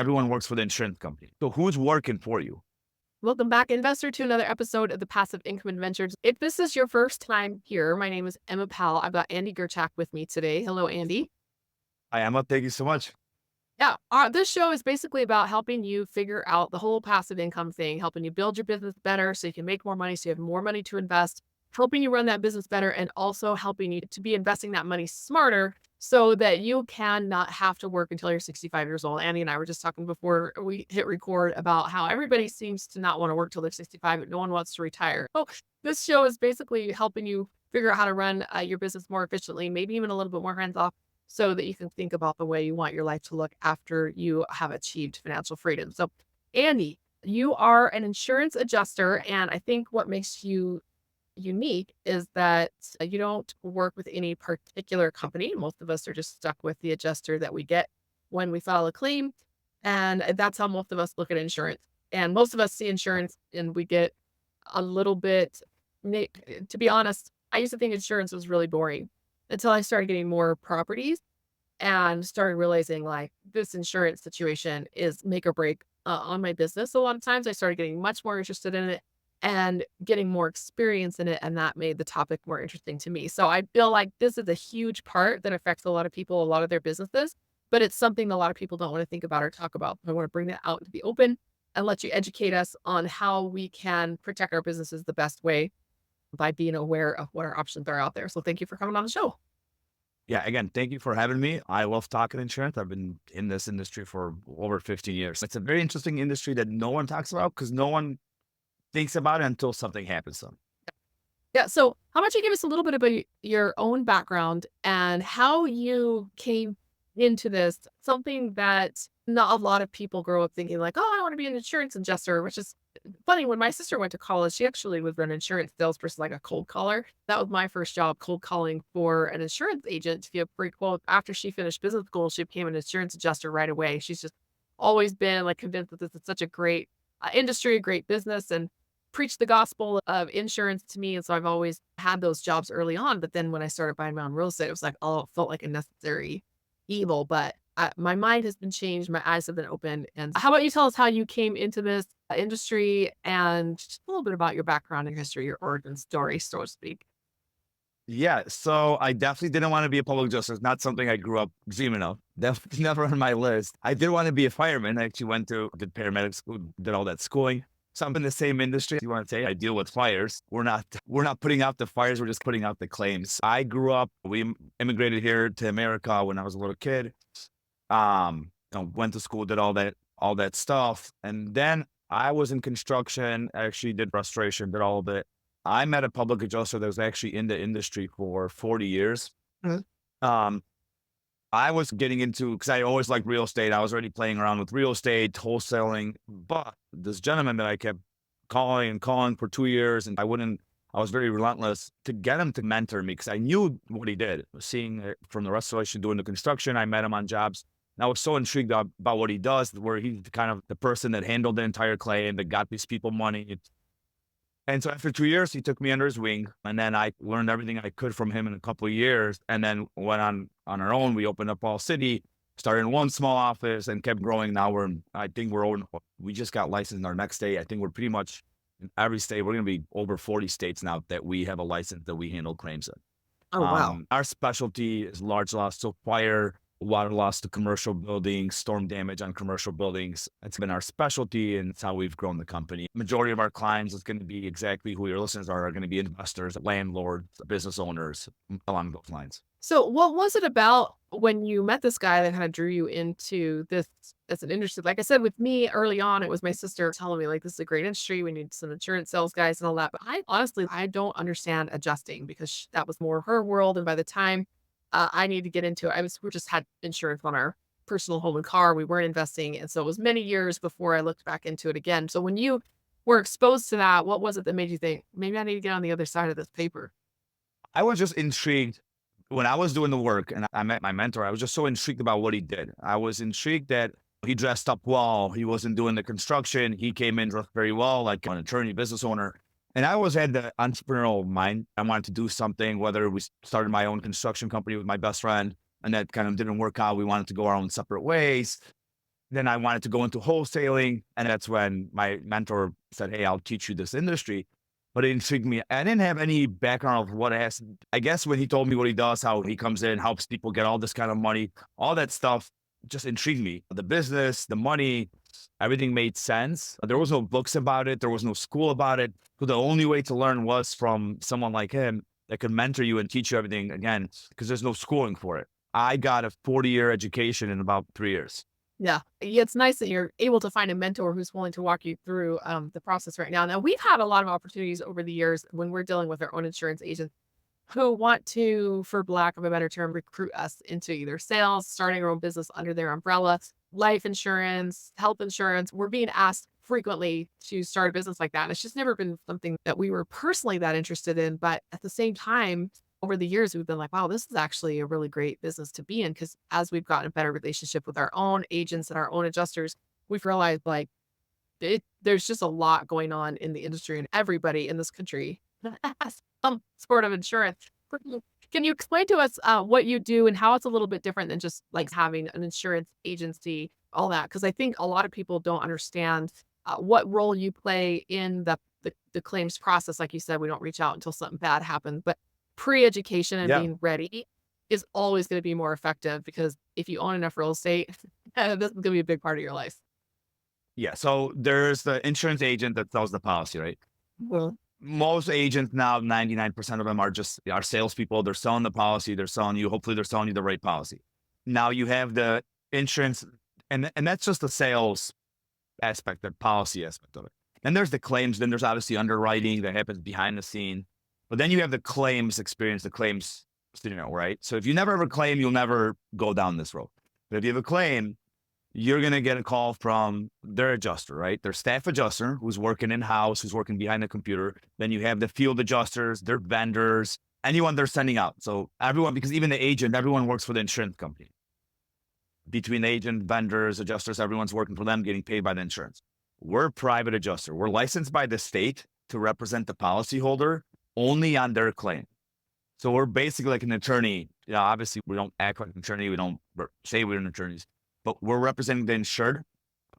Everyone works for the insurance company. So who's working for you? Welcome back, investor, to another episode of the Passive Income Adventures. If this is your first time here, my name is Emma Powell. I've got Andy Gerchak with me today. Hello, Andy. Hi, Emma. Thank you so much. Yeah, this show is basically about helping you figure out the whole passive income thing, helping you build your business better so you can make more money, so you have more money to invest, helping you run that business better, and also helping you to be investing that money smarter so that you can not have to work until you're 65 years old. Andy and I were just talking before we hit record about how everybody seems to not want to work till they're 65, but no one wants to retire. So this show is basically helping you figure out how to run your business more efficiently, maybe even a little bit more hands off so that you can think about the way you want your life to look after you have achieved financial freedom. So, Andy, you are an insurance adjuster, and I think what makes you unique is that you don't work with any particular company. Most of us are just stuck with the adjuster that we get when we file a claim, and that's how most of us look at insurance. And most of us see insurance and we get a little bit, to be honest, I used to think insurance was really boring until I started getting more properties and started realizing like this insurance situation is make or break on my business. A lot of times I started getting much more interested in it and getting more experience in it. And that made the topic more interesting to me. So I feel like this is a huge part that affects a lot of people, a lot of their businesses, but it's something a lot of people don't want to think about or talk about. I want to bring that out into the open and let you educate us on how we can protect our businesses the best way by being aware of what our options are out there. So thank you for coming on the show. Yeah, again, thank you for having me. I love talking insurance. I've been in this industry for over 15 years. It's a very interesting industry that no one talks about because no one thinks about it until something happens to them. Yeah. So, how about you give us a little bit about your own background and how you came into this? Something that not a lot of people grow up thinking, like, oh, I want to be an insurance adjuster, which is funny. When my sister went to college, she actually was an insurance salesperson, like a cold caller. That was my first job, cold calling for an insurance agent to get a free quote. After she finished business school, she became an insurance adjuster right away. She's just always been like convinced that this is such a great industry, a great business, and preached the gospel of insurance to me. And so I've always had those jobs early on. But then when I started buying my own real estate, it was like, oh, it felt like a necessary evil. But my mind has been changed. My eyes have been opened. And how about you tell us how you came into this industry and just a little bit about your background and history, your origin story, so to speak? Yeah, so I definitely didn't want to be a public justice. Not something I grew up dreaming of. Definitely never on my list. I did want to be a fireman. I actually did paramedic school, did all that schooling. So I'm in the same industry. You want to say I deal with fires. We're not putting out the fires. We're just putting out the claims. I grew up. We immigrated here to America when I was a little kid. Went to school, did all that stuff, and then I was in construction. I actually did restoration, did all of it. I met a public adjuster that was actually in the industry for 40 years. Mhm. Um, I was getting into because I always liked real estate. I was already playing around with real estate, wholesaling, but this gentleman that I kept calling and calling for 2 years, and I was very relentless to get him to mentor me because I knew what he did. Seeing it from the restoration, doing the construction, I met him on jobs. And I was so intrigued about what he does, where he's kind of the person that handled the entire claim, that got these people money. And so after 2 years, he took me under his wing, and then I learned everything I could from him in a couple of years, and then went on our own. We opened up All City, started in one small office, and kept growing. Now we just got licensed in our next state. I think we're pretty much in every state. We're going to be over 40 states now that we have a license that we handle claims in. Oh, wow. Our specialty is large loss, so fire, water loss to commercial buildings, storm damage on commercial buildings. It's been our specialty, and it's how we've grown the company. Majority of our clients is going to be exactly who your listeners are going to be investors, landlords, business owners, along those lines. So, what was it about when you met this guy that kind of drew you into this as an industry? Like I said, with me early on, it was my sister telling me, like, this is a great industry. We need some insurance sales guys and all that. But I honestly, I don't understand adjusting because that was more her world. And by the time I need to get into it, we just had insurance on our personal home and car. We weren't investing. And so it was many years before I looked back into it again. So, when you were exposed to that, what was it that made you think, maybe I need to get on the other side of this paper? I was just intrigued when I was doing the work and I met my mentor. I was just so intrigued about what he did. I was intrigued that he dressed up well. He wasn't doing the construction. He came in dressed very well, like an attorney, business owner. And I always had the entrepreneurial mind. I wanted to do something, whether we started my own construction company with my best friend, and that kind of didn't work out. We wanted to go our own separate ways. Then I wanted to go into wholesaling. And that's when my mentor said, hey, I'll teach you this industry. But it intrigued me. I didn't have any background of what it has. I guess when he told me what he does, how he comes in, helps people get all this kind of money, all that stuff just intrigued me. The business, the money, everything made sense. There was no books about it. There was no school about it. So the only way to learn was from someone like him that could mentor you and teach you everything again, because there's no schooling for it. I got a 40-year education in about 3 years. Yeah. It's nice that you're able to find a mentor who's willing to walk you through the process right now. Now, we've had a lot of opportunities over the years when we're dealing with our own insurance agents who want to, for lack of a better term, recruit us into either sales, starting our own business under their umbrella, life insurance, health insurance. We're being asked frequently to start a business like that. And it's just never been something that we were personally that interested in. But at the same time, over the years, we've been like, wow, this is actually a really great business to be in. Because as we've gotten a better relationship with our own agents and our own adjusters, we've realized like there's just a lot going on in the industry and everybody in this country has some sort of insurance. Can you explain to us what you do and how it's a little bit different than just like having an insurance agency, all that? Because I think a lot of people don't understand what role you play in the claims process. Like you said, we don't reach out until something bad happens, but pre-education and Yeah. being ready is always going to be more effective because if you own enough real estate, this is going to be a big part of your life. Yeah. So there's the insurance agent that sells the policy, right? Well, Most agents now, 99% of them are salespeople. They're selling the policy. Hopefully they're selling you the right policy. Now you have the insurance, and that's just the sales aspect, the policy aspect of it. Then there's the claims. Then there's obviously underwriting that happens behind the scene. But then you have the claims experience, the claims, right? So if you never ever claim, you'll never go down this road. But if you have a claim, you're going to get a call from their adjuster, right? Their staff adjuster who's working in-house, who's working behind the computer. Then you have the field adjusters, their vendors, anyone they're sending out. So everyone, because even the agent, everyone works for the insurance company. Between the agent, vendors, adjusters, everyone's working for them, getting paid by the insurance. We're a private adjuster. We're licensed by the state to represent the policyholder only on their claim. So we're basically like an attorney. Obviously we don't act like an attorney. We don't say we're an attorneys, but we're representing the insured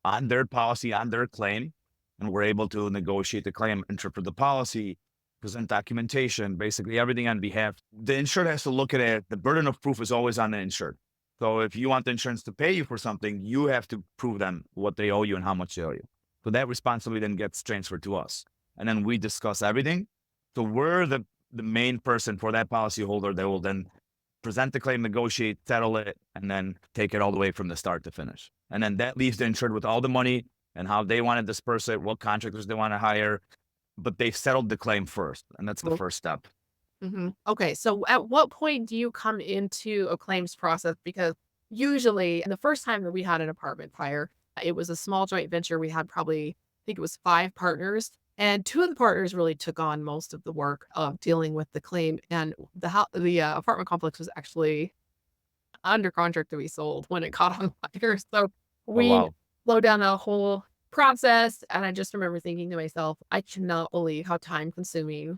on their policy, on their claim, and we're able to negotiate the claim, interpret the policy, present documentation, basically everything on behalf. The insured has to look at it. The burden of proof is always on the insured. So if you want the insurance to pay you for something, you have to prove them what they owe you and how much they owe you. So that responsibility then gets transferred to us. And then we discuss everything. So we're the main person for that policyholder that will then present the claim, negotiate, settle it, and then take it all the way from the start to finish. And then that leaves the insured with all the money and how they want to disperse it, what contractors they want to hire. But they've settled the claim first. And that's the first step. Okay. So at what point do you come into a claims process? Because usually the first time that we had an apartment fire, it was a small joint venture. We had probably, I think it was 5 partners. And 2 of the partners really took on most of the work of dealing with the claim. And the apartment complex was actually under contract to be sold when it caught on fire. So Oh, we wow. slowed down the whole process. And I just remember thinking to myself, I cannot believe how time consuming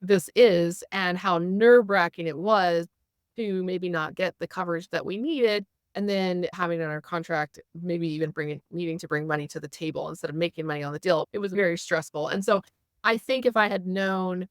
this is and how nerve-wracking it was to maybe not get the coverage that we needed, and then having in our contract, maybe even needing to bring money to the table instead of making money on the deal. It was very stressful. And so I think if I had known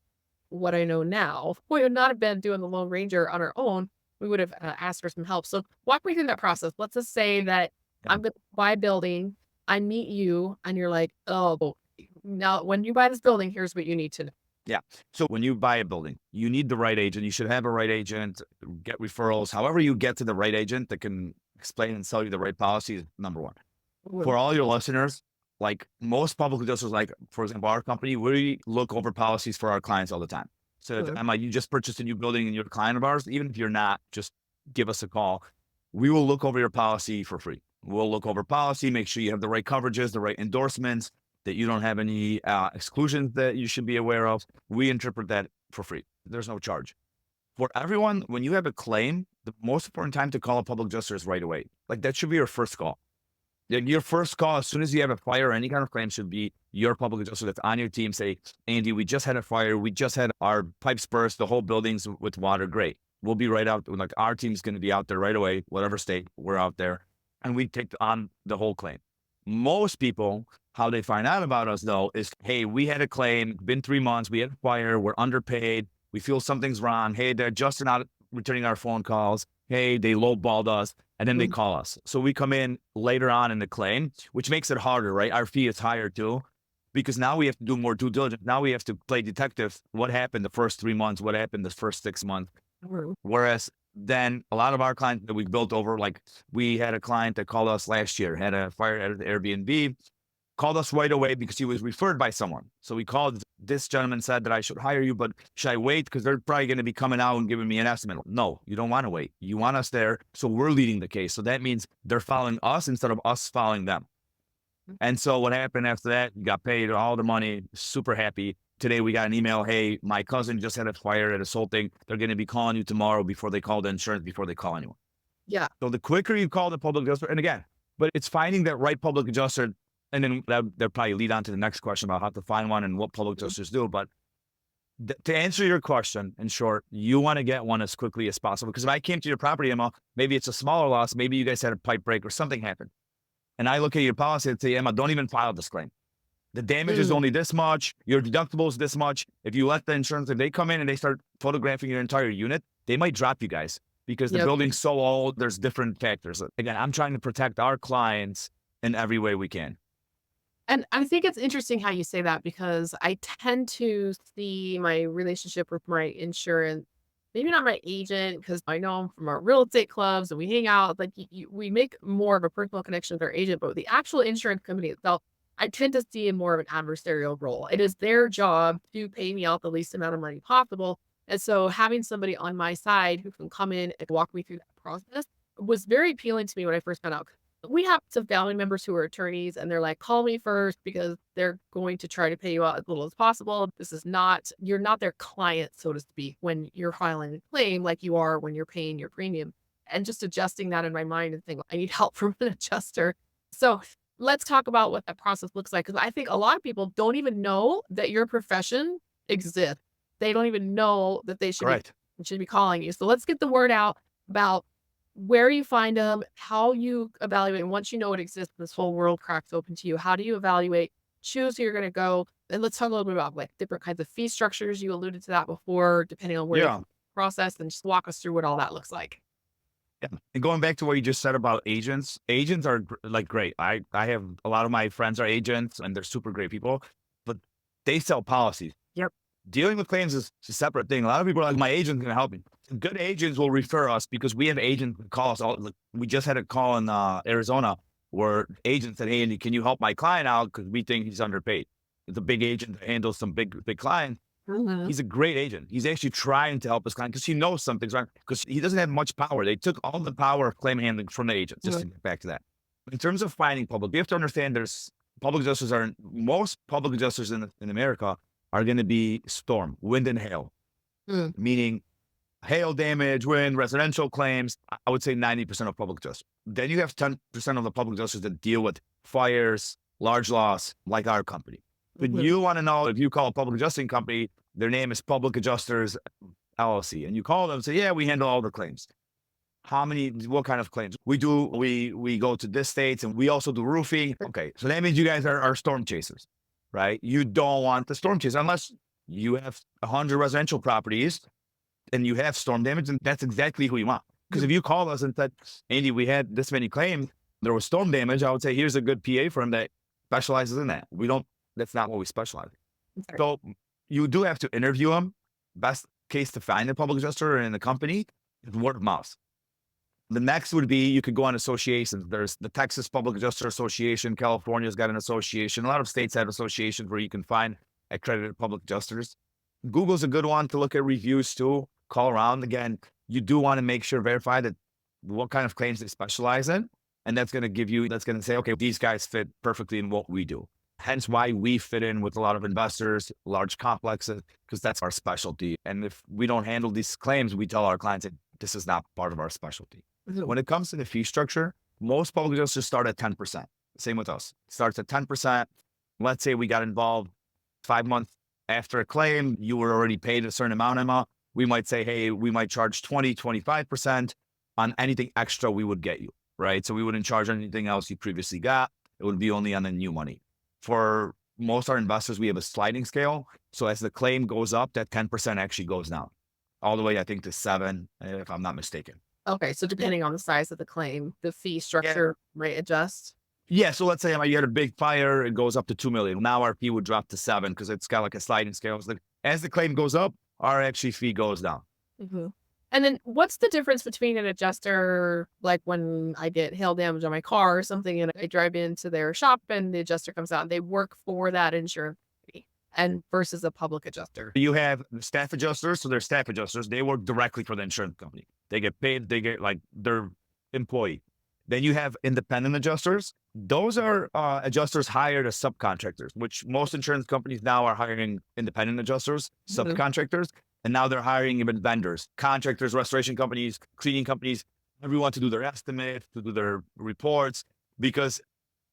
what I know now, we would not have been doing the Lone Ranger on our own. We would have asked for some help. So walk me through that process. Let's just say that I'm going to buy a building. I meet you and you're like, oh, now when you buy this building, here's what you need to know. Yeah. So when you buy a building, you need the right agent. You should have a right agent, get referrals. However you get to the right agent that can explain and sell you the right policy is number one. For all your listeners, like most public adjusters, like for example, our company, we look over policies for our clients all the time. So if Emma, you just purchased a new building and you're a client of ours, even if you're not, just give us a call. We will look over your policy for free. We'll look over policy, make sure you have the right coverages, the right endorsements, that you don't have any exclusions that you should be aware of. We interpret that for free. There's no charge. For everyone, when you have a claim, the most important time to call a public adjuster is right away. Like that should be your first call. Your first call, as soon as you have a fire or any kind of claim, should be your public adjuster that's on your team. Say, Andy, we just had a fire. We just had our pipes burst. The whole building's with water. Great. We'll be right out. Like our team's going to be out there right away, whatever state we're out there. and we take on the whole claim. Most people, how they find out about us though, is, hey, we had a claim, been 3 months, we had a fire, we're underpaid, we feel something's wrong. Hey, they're just not returning our phone calls. Hey, they lowballed us, and then they call us. So we come in later on in the claim, which makes it harder, right? Our fee is higher too, because now we have to do more due diligence. Now we have to play detective. What happened the first 3 months? What happened the first 6 months? Whereas then a lot of our clients that we built over, like we had a client that called us last year, had a fire at the Airbnb, called us right away because he was referred by someone. So we called, this gentleman said that I should hire you, but should I wait? Because they're probably going to be coming out and giving me an estimate. No, you don't want to wait. You want us there. So we're leading the case. So that means they're following us instead of us following them. And so what happened after that, you got paid all the money, super happy. Today we got an email, hey, my cousin just had a fire at a Solting. They're going to be calling you tomorrow before they call the insurance, before they call anyone. Yeah. So the quicker you call the public adjuster, and again, but it's finding that right public adjuster. And then they'll probably lead on to the next question about how to find one and what public adjusters do. But to answer your question, in short, you want to get one as quickly as possible. Because if I came to your property, Emma, maybe it's a smaller loss. Maybe you guys had a pipe break or something happened. And I look at your policy and say, Emma, don't even file this claim. The damage is only this much. Your deductible is this much. If you let the insurance, if they come in and they start photographing your entire unit, they might drop you guys because the building's so old. There's different factors. Again, I'm trying to protect our clients in every way we can. And I think it's interesting how you say that, because I tend to see my relationship with my insurance, maybe not my agent, because I know him from our real estate clubs and we hang out. Like we make more of a personal connection with our agent, but with the actual insurance company itself, I tend to see more of an adversarial role. It is their job to pay me out the least amount of money possible. And so having somebody on my side who can come in and walk me through that process was very appealing to me when I first found out. We have some family members who are attorneys, and they're like, call me first because they're going to try to pay you out as little as possible. This is not, you're not their client, so to speak, when you're filing a claim like you are when you're paying your premium. And just adjusting that in my mind and think, I need help from an adjuster. So let's talk about what that process looks like. Because I think a lot of people don't even know that your profession exists. They don't even know that they should be calling you. So let's get the word out about where you find them, how you evaluate. And once you know it exists, this whole world cracks open to you. How do you evaluate, choose who you're going to go? And let's talk a little bit about like different kinds of fee structures. You alluded to that before, depending on where you process, and just walk us through what all that looks like. Yeah. And going back to what you just said about agents are like great. I have a lot of my friends are agents and they're super great people, but they sell policies. Yep. Dealing with claims is a separate thing. A lot of people are like, my agent can help me. Good agents will refer us because we have agents that call us. Like, we just had a call in Arizona where agents said, hey, Andy, can you help my client out? Because we think he's underpaid. It's a big agent that handles some big clients. He's a great agent. He's actually trying to help his client because he knows something's wrong, because he doesn't have much power. They took all the power of claim handling from the agent, just to get back to that. In terms of finding public, you have to understand most public adjusters in America are going to be storm, wind and hail, meaning hail damage, wind, residential claims. I would say 90% of public adjusters. Then you have 10% of the public adjusters that deal with fires, large loss, like our company. But you want to know, if you call a public adjusting company, their name is Public Adjusters LLC, and you call them and say, yeah, we handle all the claims. What kind of claims? We go to this states, and we also do roofing. Okay, so that means you guys are storm chasers, right? You don't want the storm chaser unless you have 100 residential properties and you have storm damage, and that's exactly who you want. Because if you call us and said, Andy, we had this many claims, there was storm damage, I would say, here's a good PA firm that specializes in that. That's not what we specialize in. So you do have to interview them. Best case to find a public adjuster in the company is word of mouth. The next would be, you could go on associations. There's the Texas Public Adjuster Association. California's got an association. A lot of states have associations where you can find accredited public adjusters. Google's a good one to look at reviews too. Call around. Again, you do want to make sure, verify that what kind of claims they specialize in. And that's going to say, okay, these guys fit perfectly in what we do. Hence why we fit in with a lot of investors, large complexes, because that's our specialty. And if we don't handle these claims, we tell our clients that this is not part of our specialty. When it comes to the fee structure, most public adjusters start at 10%. Same with us. It starts at 10%. Let's say we got involved 5 months after a claim, you were already paid a certain amount, Emma. We might say, hey, we might charge 20, 25% on anything extra we would get you. right? So we wouldn't charge anything else you previously got. It would be only on the new money. For most our investors, we have a sliding scale. So as the claim goes up, that 10% actually goes down all the way, I think, to 7, if I'm not mistaken. Okay, so depending on the size of the claim, the fee structure may adjust. Yeah. So let's say you had a big fire, it goes up to 2 million. Now our fee would drop to 7 because it's got like a sliding scale. It's like, as the claim goes up, our actually fee goes down. Mhm. And then what's the difference between an adjuster, like when I get hail damage on my car or something, and I drive into their shop and the adjuster comes out and they work for that insurance company, and versus a public adjuster? You have the staff adjusters. So they're staff adjusters. They work directly for the insurance company. They get paid. They get like their employee. Then you have independent adjusters. Those are adjusters hired as subcontractors, which most insurance companies now are hiring independent adjusters, Mhm. subcontractors. And now they're hiring even vendors, contractors, restoration companies, cleaning companies, everyone to do their estimates, to do their reports, because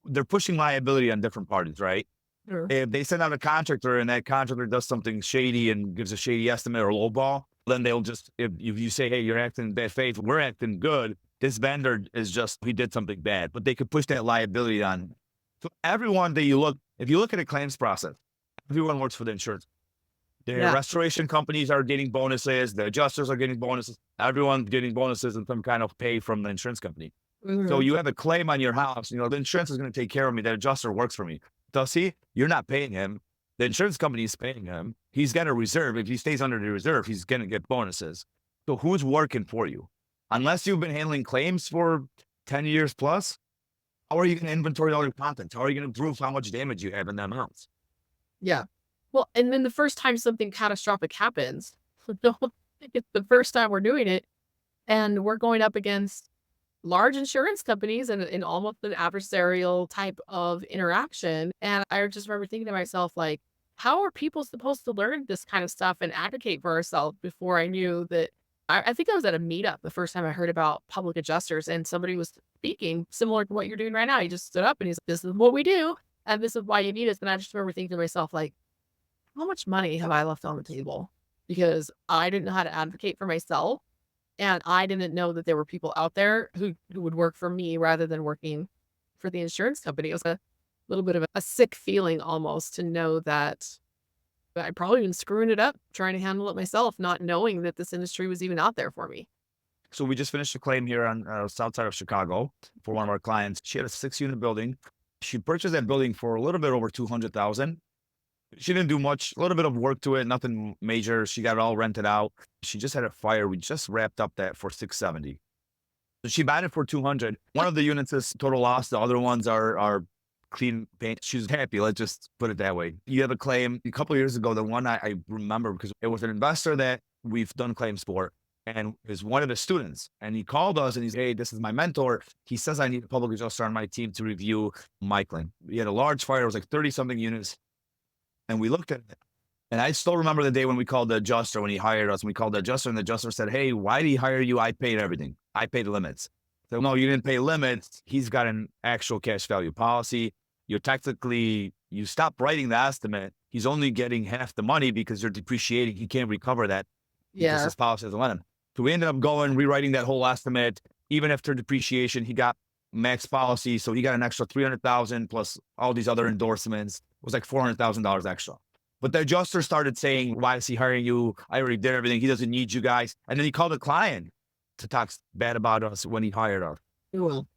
they're pushing liability on different parties, right? Sure. If they send out a contractor and that contractor does something shady and gives a shady estimate or lowball, then they'll just, if you say, hey, you're acting in bad faith, we're acting good, this vendor is just, he did something bad, but they could push that liability on. So everyone that if you look at a claims process, everyone works for the insurance. The Yeah. restoration companies are getting bonuses. The adjusters are getting bonuses. Everyone's getting bonuses and some kind of pay from the insurance company. So Mhm. you have a claim on your house. The insurance is going to take care of me. The adjuster works for me. Does he? You're not paying him. The insurance company is paying him. He's got a reserve. If he stays under the reserve, he's going to get bonuses. So who's working for you? Unless you've been handling claims for 10 years plus, how are you going to inventory all your content? How are you going to prove how much damage you have in that house? Yeah. Well, and then the first time something catastrophic happens, don't think it's the first time we're doing it, and we're going up against large insurance companies and in almost an adversarial type of interaction. And I just remember thinking to myself, like, how are people supposed to learn this kind of stuff and advocate for ourselves before I knew that? I think I was at a meetup the first time I heard about public adjusters, and somebody was speaking similar to what you're doing right now. He just stood up and he's like, this is what we do, and this is why you need us. And I just remember thinking to myself, like, how much money have I left on the table? Because I didn't know how to advocate for myself. And I didn't know that there were people out there who would work for me rather than working for the insurance company. It was a little bit of a sick feeling almost to know that I probably been screwing it up, trying to handle it myself, not knowing that this industry was even out there for me. So we just finished a claim here on south side of Chicago for one of our clients. She had a 6-unit building. She purchased that building for a little bit over 200,000. She didn't do much, a little bit of work to it, nothing major. She got it all rented out. She just had a fire. We just wrapped up that for 670. So she bought it for 200. One of the units is total loss. The other ones are clean paint. She's happy. Let's just put it that way. You have a claim a couple of years ago. The one I remember because it was an investor that we've done claims for, and is one of the students. And he called us and he's, hey, this is my mentor. He says I need a public adjuster on my team to review my claim. We had a large fire. It was like 30 something units. And we looked at it. And I still remember the day when we called the adjuster, when he hired us, and we called the adjuster, and the adjuster said, hey, why did he hire you? I paid everything. I paid limits. So, no, you didn't pay limits. He's got an actual cash value policy. You stop writing the estimate. He's only getting half the money because you're depreciating. He can't recover that because Yeah. his policy doesn't let him. So we ended up rewriting that whole estimate. Even after depreciation, he got max policy. So he got an extra 300,000 plus all these other endorsements. It was like $400,000 extra. But the adjuster started saying, why is he hiring you? I already did everything. He doesn't need you guys. And then he called the client to talk bad about us when he hired us. Well,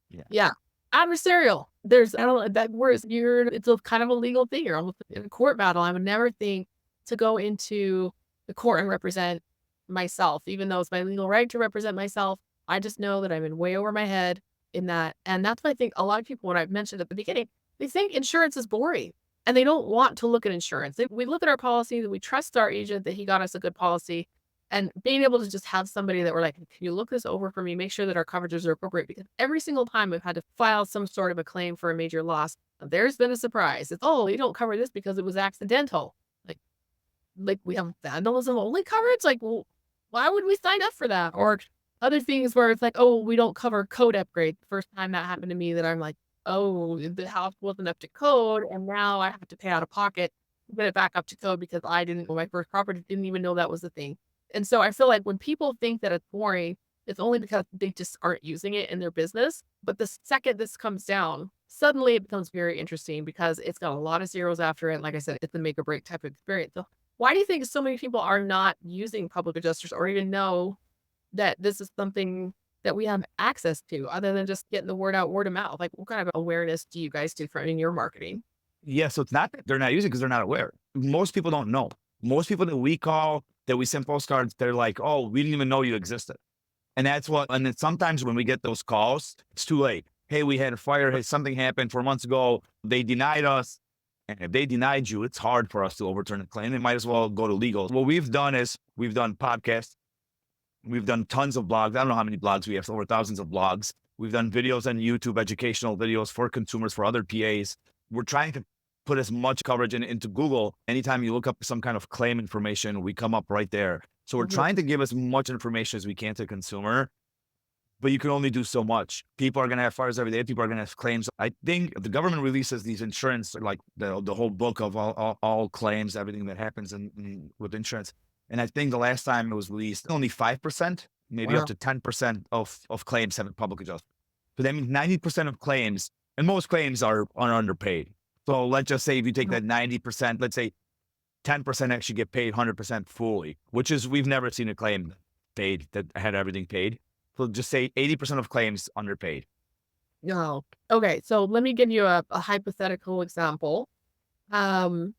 Yeah. yeah. Adversarial. I don't know that word. It's a kind of a legal thing. You're almost in a court battle. I would never think to go into the court and represent myself, even though it's my legal right to represent myself. I just know that I'm in way over my head in that. And that's why I think a lot of people, when I mentioned at the beginning, they think insurance is boring and they don't want to look at insurance. We look at our policy, that we trust our agent that he got us a good policy, and being able to just have somebody that we're like, can you look this over for me? Make sure that our coverages are appropriate, because every single time we've had to file some sort of a claim for a major loss, there's been a surprise. It's, oh, you don't cover this because it was accidental. Like we have vandalism only coverage. Like, well, why would we sign up for that? Or other things where it's like, oh, we don't cover code upgrade. The first time that happened to me, that I'm like, oh, the house wasn't up to code, and now I have to pay out of pocket to get it back up to code because my first property didn't even know that was a thing. And so I feel like when people think that it's boring, It's only because they just aren't using it in their business. But the second this comes down, suddenly it becomes very interesting because it's got a lot of zeros after it. Like I said, it's a make or break type of experience. So why do you think so many people are not using public adjusters or even know that this is something that we have access to other than just getting the word out word of mouth? Like, what kind of awareness do you guys do for in your marketing? Yeah, so it's not that they're not using because they're not aware. Most people don't know. Most people that we call, that we send postcards, they're like, oh, we didn't even know you existed. And and then sometimes when we get those calls, it's too late. Hey, we had a fire. Hey, something happened 4 months ago. They denied us. And if they denied you, it's hard for us to overturn a claim. They might as well go to legal. What we've done is we've done podcasts. We've done tons of blogs. I don't know how many blogs we have, over thousands of blogs. We've done videos on YouTube, educational videos for consumers, for other PAs. We're trying to put as much coverage into Google. Anytime you look up some kind of claim information, we come up right there. So we're Mhm. trying to give as much information as we can to the consumer, but you can only do so much. People are going to have fires every day. People are going to have claims. I think the government releases these insurance, like the whole book of all claims, everything that happens with insurance. And I think the last time it was released, only 5%, maybe up Wow. to 10% of claims have a public adjuster. So that means 90% of claims, and most claims are underpaid. So let's just say if you take Mhm. that 90%, let's say 10% actually get paid 100% fully, which is, we've never seen a claim paid that had everything paid. So just say 80% of claims underpaid. No. Okay, so let me give you a hypothetical example. Um,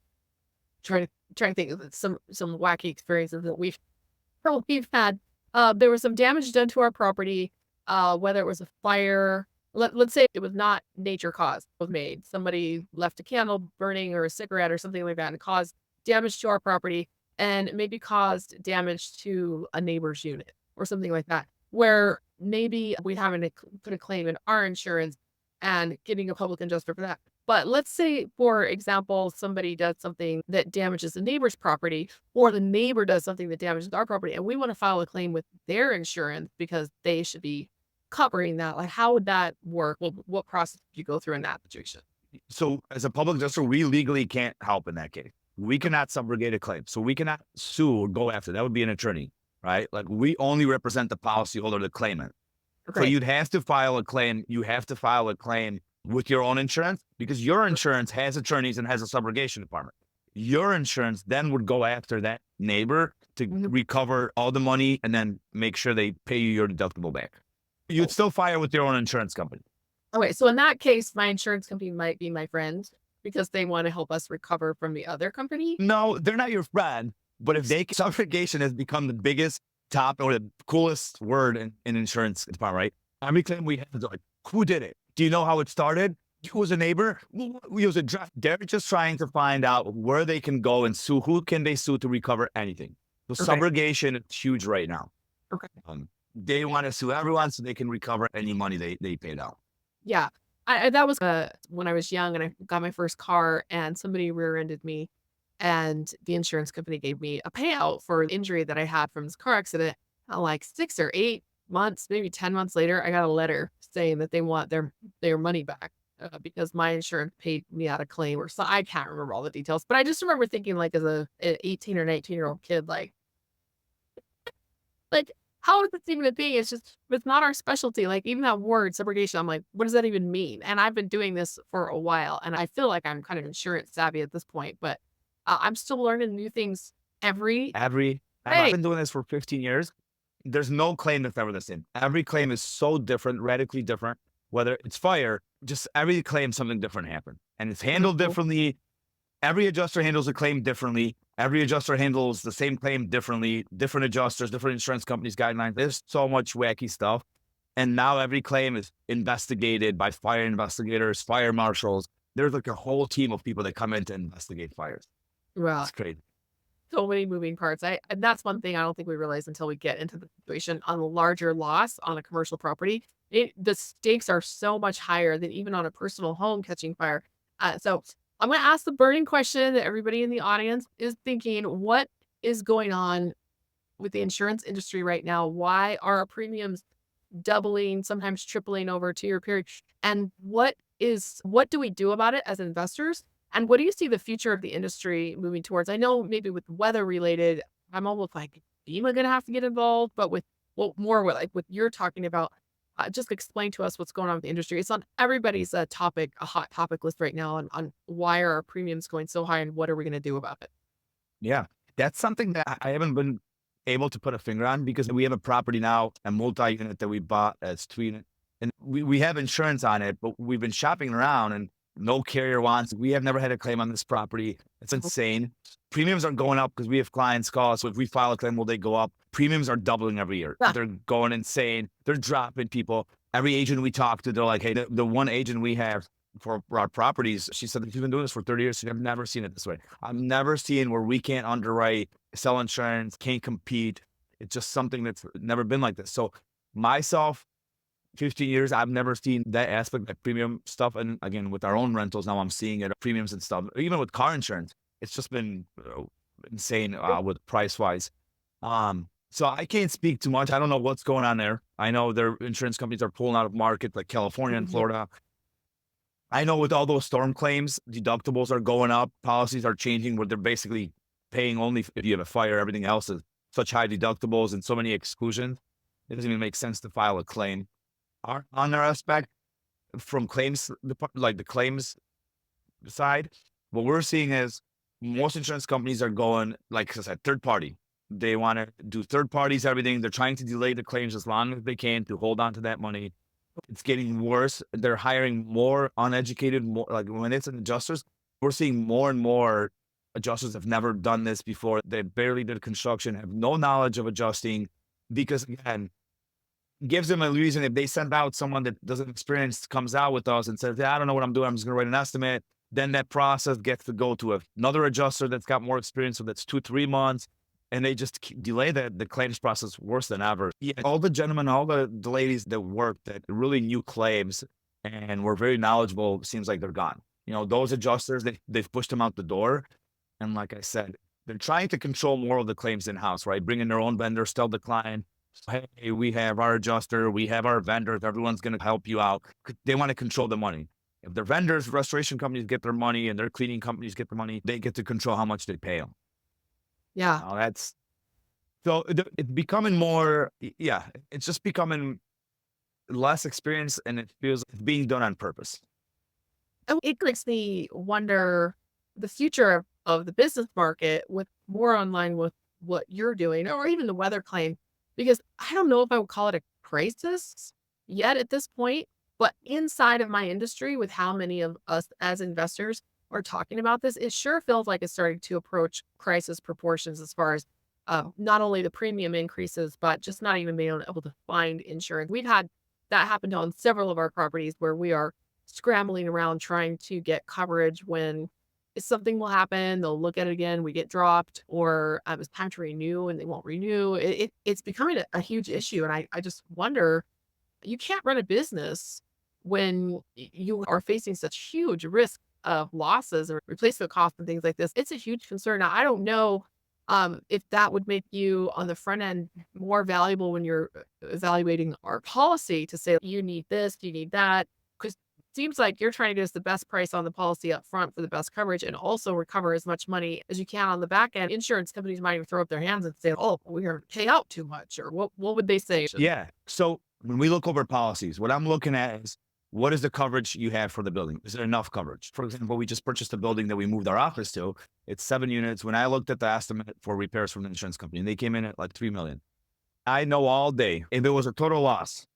trying to think of some wacky experiences that we've had. There was some damage done to our property, whether it was a fire. Let's say it was not nature caused, was made. Somebody left a candle burning or a cigarette or something like that and caused damage to our property and maybe caused damage to a neighbor's unit or something like that, where maybe we haven't put a claim in our insurance and getting a public adjuster for that. But let's say, for example, somebody does something that damages the neighbor's property, or the neighbor does something that damages our property, and we want to file a claim with their insurance because they should be covering that. Like, how would that work? What process do you go through in that situation? So as a public adjuster, we legally can't help in that case. We cannot subrogate a claim. So we cannot sue or go after. That would be an attorney, right? Like, we only represent the policyholder, the claimant. So Okay. you'd have to file a claim. You have to file a claim with your own insurance, because your insurance has attorneys and has a subrogation department. Your insurance then would go after that neighbor to Mhm. recover all the money and then make sure they pay you your deductible back. You'd Oh, still file with your own insurance company. okay. So in that case, my insurance company might be my friend because they want to help us recover from the other company. No, they're not your friend, but if they subrogation has become the biggest top or the coolest word in insurance department, right? Every claim we have is like, who did it? Do you know how it started? Who was a neighbor? We was a draft. They're just trying to find out where they can go and sue. Who can they sue to recover anything? So Okay. subrogation is huge right now. Okay. They want to sue everyone so they can recover any money they paid out. Yeah. That was when I was young and I got my first car and somebody rear-ended me and the insurance company gave me a payout for an injury that I had from this car accident. Like 6 or 8 months, maybe 10 months later, I got a letter saying that they want their money back because my insurance paid me out a claim or so. I can't remember all the details, but I just remember thinking, like, as a 18 or 19-year-old kid, like, how is this even a thing? It's not our specialty. Like, even that word subrogation, I'm like, what does that even mean? And I've been doing this for a while, and I feel like I'm kind of insurance savvy at this point, but I'm still learning new things every I've day. been doing this for 15 years. There's no claim that's ever the same. Every claim is so different, radically different. Whether it's fire, just every claim, something different happened. And it's handled Mhm. differently. Every adjuster handles a claim differently. Every adjuster handles the same claim differently. Different adjusters, different insurance companies' guidelines. There's so much wacky stuff. And now every claim is investigated by fire investigators, fire marshals. There's like a whole team of people that come in to investigate fires. Well, It's crazy. so many moving parts. And that's one thing I don't think we realize until we get into the situation on a larger loss on a commercial property. The stakes are so much higher than even on a personal home catching fire. So I'm going to ask the burning question that everybody in the audience is thinking: what is going on with the insurance industry right now? Why are our premiums doubling, sometimes tripling over a 2-year period? And what do we do about it as investors? And what do you see the future of the industry moving towards? I know maybe with weather related, I'm almost like, FEMA gonna have to get involved, but with well, more what you're talking about. Just explain to us what's going on with the industry. It's on everybody's a hot topic list right now on why are our premiums going so high and what are we going to do about it? Yeah, that's something that I haven't been able to put a finger on because we have a property now, a multi-unit that we bought as 2 unit, and we have insurance on it, but we've been shopping around and no carrier wants. We have never had a claim on this property. It's insane. Premiums are going up because we have clients call us. So if we file a claim, will they go up? Premiums are doubling every year. Yeah. They're going insane. They're dropping people. Every agent we talk to, they're like, hey, the one agent we have for our properties, she said she's been doing this for 30 years. She's never seen it this way. I've never seen where we can't underwrite, sell insurance, can't compete. It's just something that's never been like this. So myself, 15 years, I've never seen that aspect, that premium stuff. And again, with our own rentals, now I'm seeing it, premiums and stuff. Even with car insurance, it's just been insane with price wise. So I can't speak too much. I don't know what's going on there. I know their insurance companies are pulling out of market, like California and Florida. I know with all those storm claims, deductibles are going up. Policies are changing where they're basically paying only if you have a fire. Everything else is such high deductibles and so many exclusions. It doesn't even make sense to file a claim. On our aspect, from claims, like the claims side, what we're seeing is most insurance companies are going, like I said, third party. They want to do third parties, everything. They're trying to delay the claims as long as they can to hold on to that money. It's getting worse. They're hiring more uneducated, more like when it's adjusters, we're seeing more and more adjusters have never done this before. They barely did construction, have no knowledge of adjusting because again, gives them a reason. If they send out someone that doesn't experience, comes out with us and says, yeah, I don't know what I'm doing, I'm just going to write an estimate. Then that process gets to go to another adjuster that's got more experience. So that's 2-3 months. And they just delay the claims process worse than ever. Yeah, all the gentlemen, all the ladies that work that really knew claims and were very knowledgeable, seems like they're gone. You know, those adjusters, they've pushed them out the door. And like I said, they're trying to control more of the claims in-house, right? Bring in their own vendors, tell the client, hey, we have our adjuster, we have our vendors, everyone's going to help you out. They want to control the money. If their vendors, restoration companies get their money and their cleaning companies get their money, they get to control how much they pay them. Yeah. That's so it's becoming more, yeah, it's just becoming less experience and it feels it's being done on purpose. And it makes me wonder the future of the business market with more online with what you're doing or even the weather claim, because I don't know if I would call it a crisis yet at this point, but inside of my industry with how many of us as investors are talking about this, it sure feels like it's starting to approach crisis proportions as far as not only the premium increases, but just not even being able to find insurance. We've had that happen on several of our properties where we are scrambling around trying to get coverage when something will happen. They'll look at it again, we get dropped, or it's time to renew and they won't renew. It's becoming a huge issue. And I just wonder, you can't run a business when you are facing such huge risk of losses or replacement costs and things like this. It's a huge concern. Now, I don't know if that would make you on the front end more valuable when you're evaluating our policy to say, you need this, you need that. Because it seems like you're trying to get us the best price on the policy up front for the best coverage and also recover as much money as you can on the back end. Insurance companies might even throw up their hands and say, oh, we're going to pay out too much. Or what would they say? Yeah. So when we look over policies, what I'm looking at is what is the coverage you have for the building? Is there enough coverage? For example, we just purchased a building that we moved our office to. It's 7 units. When I looked at the estimate for repairs from the insurance company, and they came in at like 3 million. I know all day, if it was a total loss,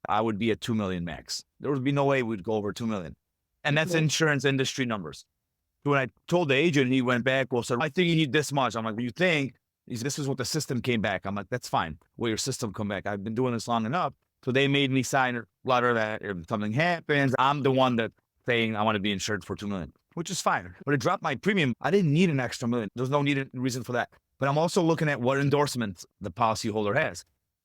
I would be at 2 million max. There would be no way we'd go over 2 million. And that's insurance industry numbers. When I told the agent, he went back, well, sir, I think you need this much. I'm like, well, you think? He said, this is what the system came back. I'm like, that's fine. Well, your system come back. I've been doing this long enough. So they made me sign a letter that if something happens, I'm the one that's saying I want to be insured for 2 million, which is fine. But it dropped my premium. I didn't need an extra million. There's no reason for that. But I'm also looking at what endorsements the policyholder has.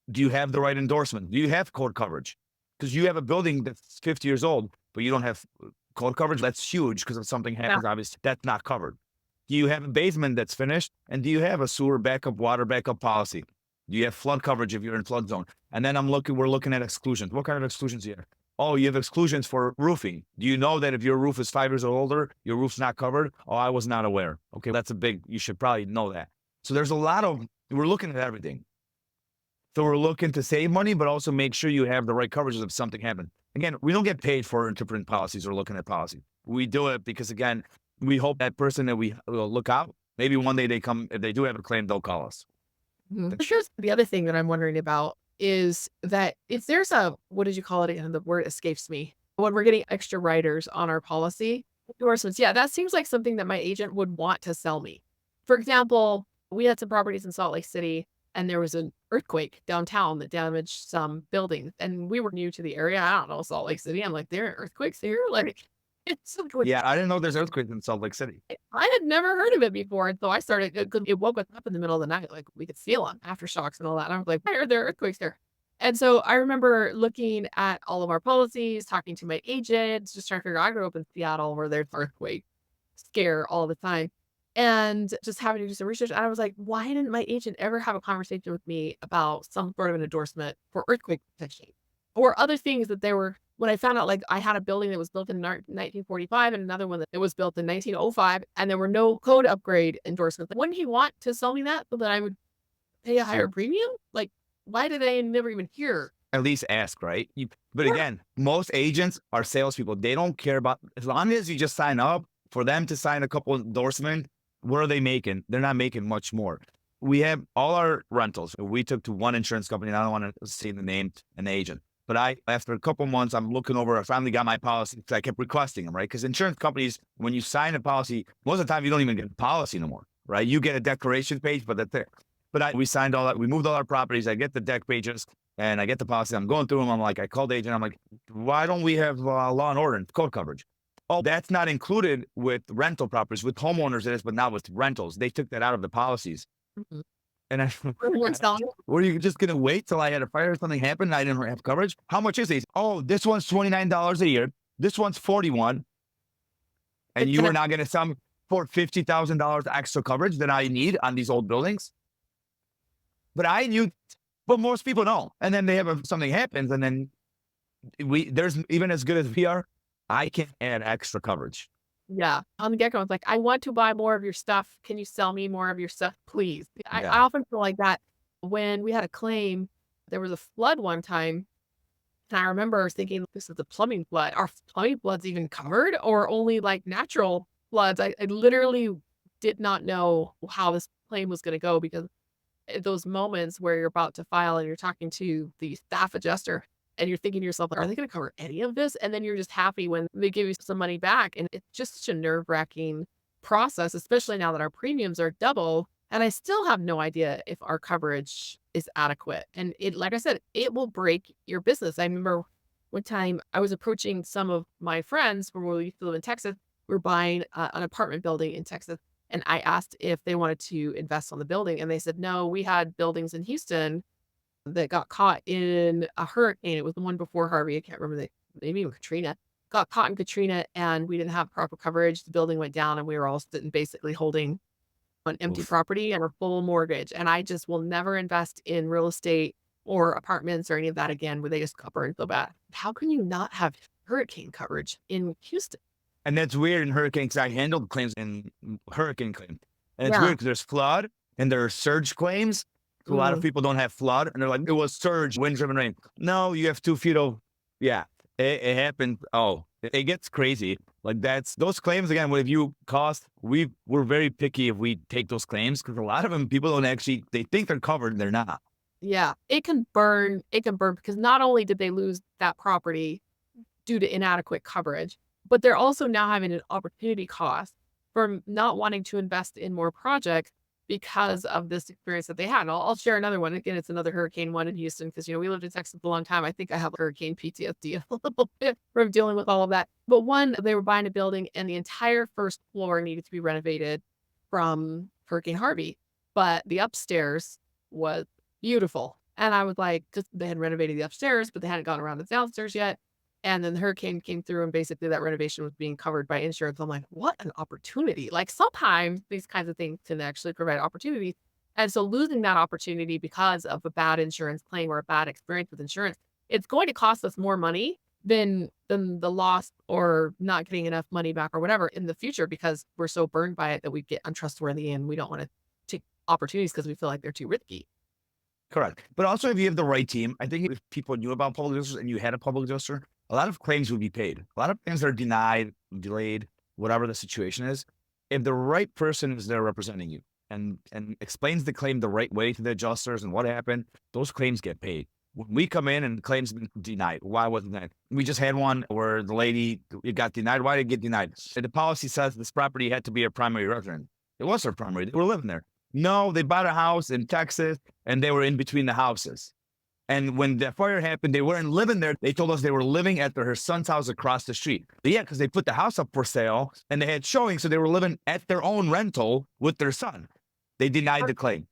Do you have the right endorsement? Do you have code coverage? Because you have a building that's 50 years old, but you don't have code coverage. That's huge because if something happens, obviously that's not covered. Do you have a basement that's finished? And do you have a sewer backup, water backup policy? Do you have flood coverage if you're in flood zone? And then we're looking at exclusions. What kind of exclusions do you have? Oh, you have exclusions for roofing. Do you know that if your roof is 5 years or older, your roof's not covered? Oh, I was not aware. Okay, you should probably know that. So there's we're looking at everything. So we're looking to save money, but also make sure you have the right coverages if something happened. Again, we don't get paid for interpreting policies or looking at policy. We do it because, again, we hope that person that we will look out, maybe one day they come, if they do have a claim, they'll call us. Here's the other thing that I'm wondering about is that if there's a, what did you call it again? The word escapes me. When we're getting extra riders on our policy endorsements, yeah, that seems like something that my agent would want to sell me. For example, we had some properties in Salt Lake City and there was an earthquake downtown that damaged some buildings. And we were new to the area. I don't know, Salt Lake City. I'm like, there are earthquakes here? Like, it's so good. Yeah, I didn't know there's earthquakes in Salt Lake City. I had never heard of it before. And so I started, it woke us up in the middle of the night. Like we could feel them, aftershocks and all that. And I was like, why are there earthquakes here? And so I remember looking at all of our policies, talking to my agents, just trying to figure out, I grew up in Seattle where there's earthquake scare all the time. And just having to do some research. And I was like, why didn't my agent ever have a conversation with me about some sort of an endorsement for earthquake protection or other things that they were, when I found out, like I had a building that was built in 1945 and another one that it was built in 1905 and there were no code upgrade endorsements. Wouldn't he want to sell me that so that I would pay a higher premium? Like, why did I never even hear? At least ask, right? But Yeah. again, most agents are salespeople. They don't care about, as long as you just sign up for them to sign a couple endorsement. What are they making? They're not making much more. We have all our rentals. We took to one insurance company, and I don't want to say the name and the agent. But after a couple months, I'm looking over, I finally got my policy because I kept requesting them, right? Because insurance companies, when you sign a policy, most of the time you don't even get a policy no more, right? You get a declaration page, but that's it. But we signed all that. We moved all our properties. I get the deck pages and I get the policy. I'm going through them. I'm like, I called the agent. I'm like, why don't we have law and order and code coverage? Oh, that's not included with rental properties. With homeowners, it is, but not with rentals. They took that out of the policies. Mhm. And I, We're selling it. were you just going to wait till I had a fire or something happen and I didn't have coverage? How much is it? Oh, this one's $29 a year. This one's $41. And It's you gonna- were not going to sell me for $50,000 extra coverage that I need on these old buildings? But I knew, but most people don't. And then they have something happens, and then there's even as good as we are, I can add extra coverage. Yeah. On the get-go, I was like, I want to buy more of your stuff. Can you sell me more of your stuff, please? I Yeah. often feel like that when we had a claim, there was a flood one time. And I remember thinking, this is a plumbing flood. Are plumbing floods even covered or only like natural floods? I literally did not know how this claim was going to go because those moments where you're about to file and you're talking to the staff adjuster and you're thinking to yourself, are they going to cover any of this? And then you're just happy when they give you some money back. And it's just such a nerve-wracking process, especially now that our premiums are double. And I still have no idea if our coverage is adequate. And it, like I said, it will break your business. I remember one time I was approaching some of my friends from where we used to live in Texas. We were buying an apartment building in Texas. And I asked if they wanted to invest on the building. And they said, no, we had buildings in Houston that got caught in a hurricane. It was the one before Harvey. I can't remember maybe even Katrina. Got caught in Katrina and we didn't have proper coverage. The building went down and we were all sitting basically holding an empty Oof. property and a full mortgage. And I just will never invest in real estate or apartments or any of that again where they just got burned so bad. How can you not have hurricane coverage in Houston? And that's weird in hurricanes. I handled claims in hurricane claims. And it's Yeah. weird because there's flood and there are surge claims. So a lot of Mhm. people don't have flood and they're like, it was surge, wind driven rain. No, you have 2 feet of, yeah, it happened. Oh, it gets crazy. Like those claims again, if you cost, we're very picky if we take those claims because a lot of them, people don't actually, they think they're covered and they're not. Yeah, it can burn. It can burn because not only did they lose that property due to inadequate coverage, but they're also now having an opportunity cost from not wanting to invest in more projects because of this experience that they had. And I'll share another one. Again, it's another hurricane one in Houston because, we lived in Texas a long time. I think I have hurricane PTSD a little bit from dealing with all of that. But one, they were buying a building and the entire first floor needed to be renovated from Hurricane Harvey, but the upstairs was beautiful. And I was like, because they had renovated the upstairs, but they hadn't gone around the downstairs yet. And then the hurricane came through and basically that renovation was being covered by insurance. I'm like, what an opportunity. Like sometimes these kinds of things can actually provide opportunities. And so losing that opportunity because of a bad insurance claim or a bad experience with insurance, it's going to cost us more money than the loss or not getting enough money back or whatever in the future because we're so burned by it that we get untrustworthy and we don't want to take opportunities because we feel like they're too risky. Correct. But also, if you have the right team, I think if people knew about public adjusters and you had a public adjuster, a lot of claims would be paid. A lot of claims are denied, delayed, whatever the situation is. If the right person is there representing you and explains the claim the right way to the adjusters and what happened, those claims get paid. When we come in and the claims been denied, why wasn't that? We just had one where the lady, it got denied. Why did it get denied? And the policy says this property had to be a primary residence. It was her primary. They were living there. No, they bought a house in Texas and they were in between the houses. And when the fire happened, they weren't living there. They told us they were living at her son's house across the street. But yeah, because they put the house up for sale and they had showing, so they were living at their own rental with their son. They denied the claim.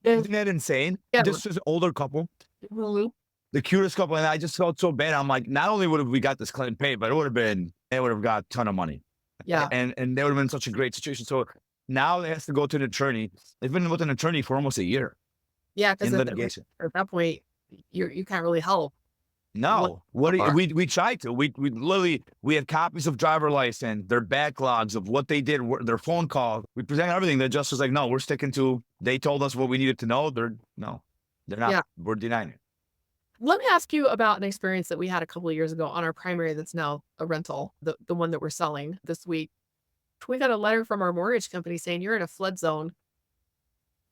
Isn't that insane? Yeah. This was an older couple, Mhm. the cutest couple, and I just felt so bad. I'm like, not only would have we got this claim paid, but they would have got a ton of money. Yeah. And they would have been in such a great situation. So now it has to go to an attorney. They've been with an attorney for almost a year Yeah. in Because litigation. at that point, you can't really help. No, we tried to. We literally we had copies of driver license, their backlogs of what they did, their phone calls. We presented everything. The judge was like, "No, we're sticking to." They told us what we needed to know. They're not. Yeah. We're denying it. Let me ask you about an experience that we had a couple of years ago on our primary that's now a rental, the one that we're selling this week. We got a letter from our mortgage company saying you're in a flood zone.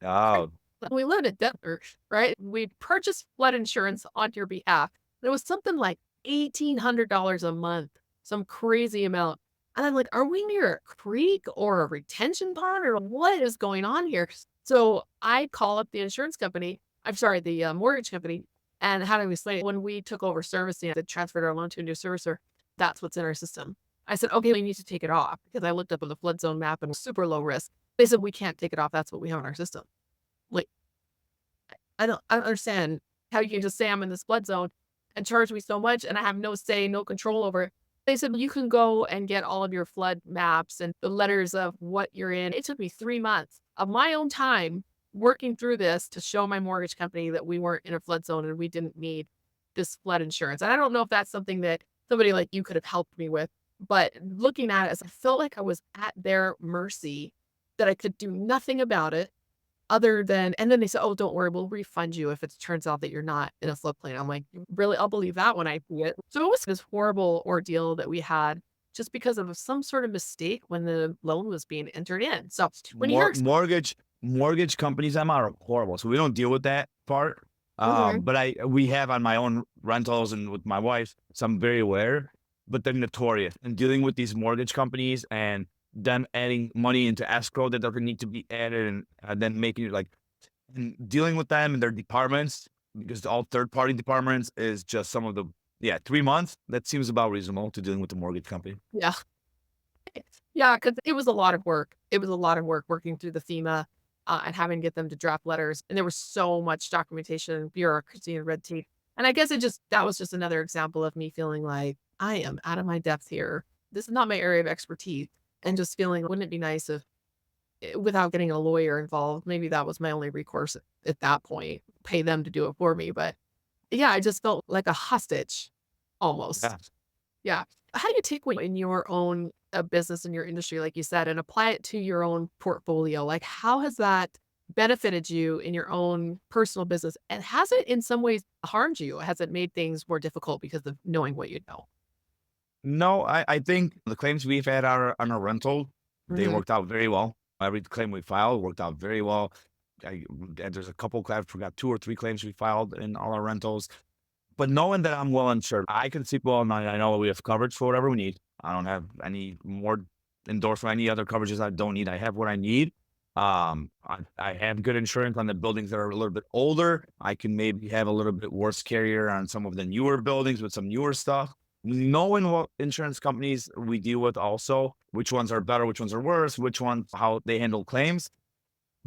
Oh, We live in Denver, right? We purchased flood insurance on your behalf. It was something like $1,800 a month, some crazy amount. And I'm like, are we near a creek or a retention pond or what is going on here? So I call up the insurance company. I'm sorry, the mortgage company. And how do we explain it? When we took over servicing, that transferred our loan to a new servicer, that's what's in our system. I said, okay, we need to take it off because I looked up on the flood zone map and it was super low risk. They said, we can't take it off. That's what we have in our system. Like, I don't understand how you can just say I'm in this flood zone and charge me so much and I have no say, no control over it. They said, you can go and get all of your flood maps and the letters of what you're in. It took me 3 months of my own time working through this to show my mortgage company that we weren't in a flood zone and we didn't need this flood insurance. And I don't know if that's something that somebody like you could have helped me with, but looking at it, I felt like I was at their mercy, that I could do nothing about it. Other than, and then they said, oh, don't worry, we'll refund you if it turns out that you're not in a floodplain. I'm like, really? I'll believe that when I see it. So it was this horrible ordeal that we had just because of some sort of mistake when the loan was being entered in. So when you hear, mortgage companies, Emma, are horrible. So we don't deal with that part. Mhm. But we have on my own rentals and with my wife, so I'm very aware. But they're notorious in dealing with these mortgage companies and them adding money into escrow that doesn't need to be added, and then making it like, and dealing with them and their departments, because all third-party departments is just some of the, 3 months. That seems about reasonable to dealing with the mortgage company. yeah, yeah, because it was a lot of work. It was a lot of work working through the FEMA and having to get them to draft letters. And there was so much documentation, bureaucracy, and red tape. And I guess that was just another example of me feeling like I am out of my depth here. This is not my area of expertise. And just feeling, wouldn't it be nice if, without getting a lawyer involved, maybe that was my only recourse at that point, pay them to do it for me. But yeah, I just felt like a hostage almost. Yeah. Yeah. How do you take what in your own business in your industry, like you said, and apply it to your own portfolio? Like, how has that benefited you in your own personal business? And has it in some ways harmed you? Has it made things more difficult because of knowing what you know? No, I think the claims we've had on our rental, they Mhm. worked out very well. Every claim we filed worked out very well. And there's a couple claims, forgot 2 or 3 claims we filed in all our rentals. But knowing that I'm well insured, I can sleep well at night. I know we have coverage for whatever we need. I don't have any more endorsement, any other coverages I don't need. I have what I need. I have good insurance on the buildings that are a little bit older. I can maybe have a little bit worse carrier on some of the newer buildings with some newer stuff. Knowing what insurance companies we deal with also, which ones are better, which ones are worse, which ones, how they handle claims,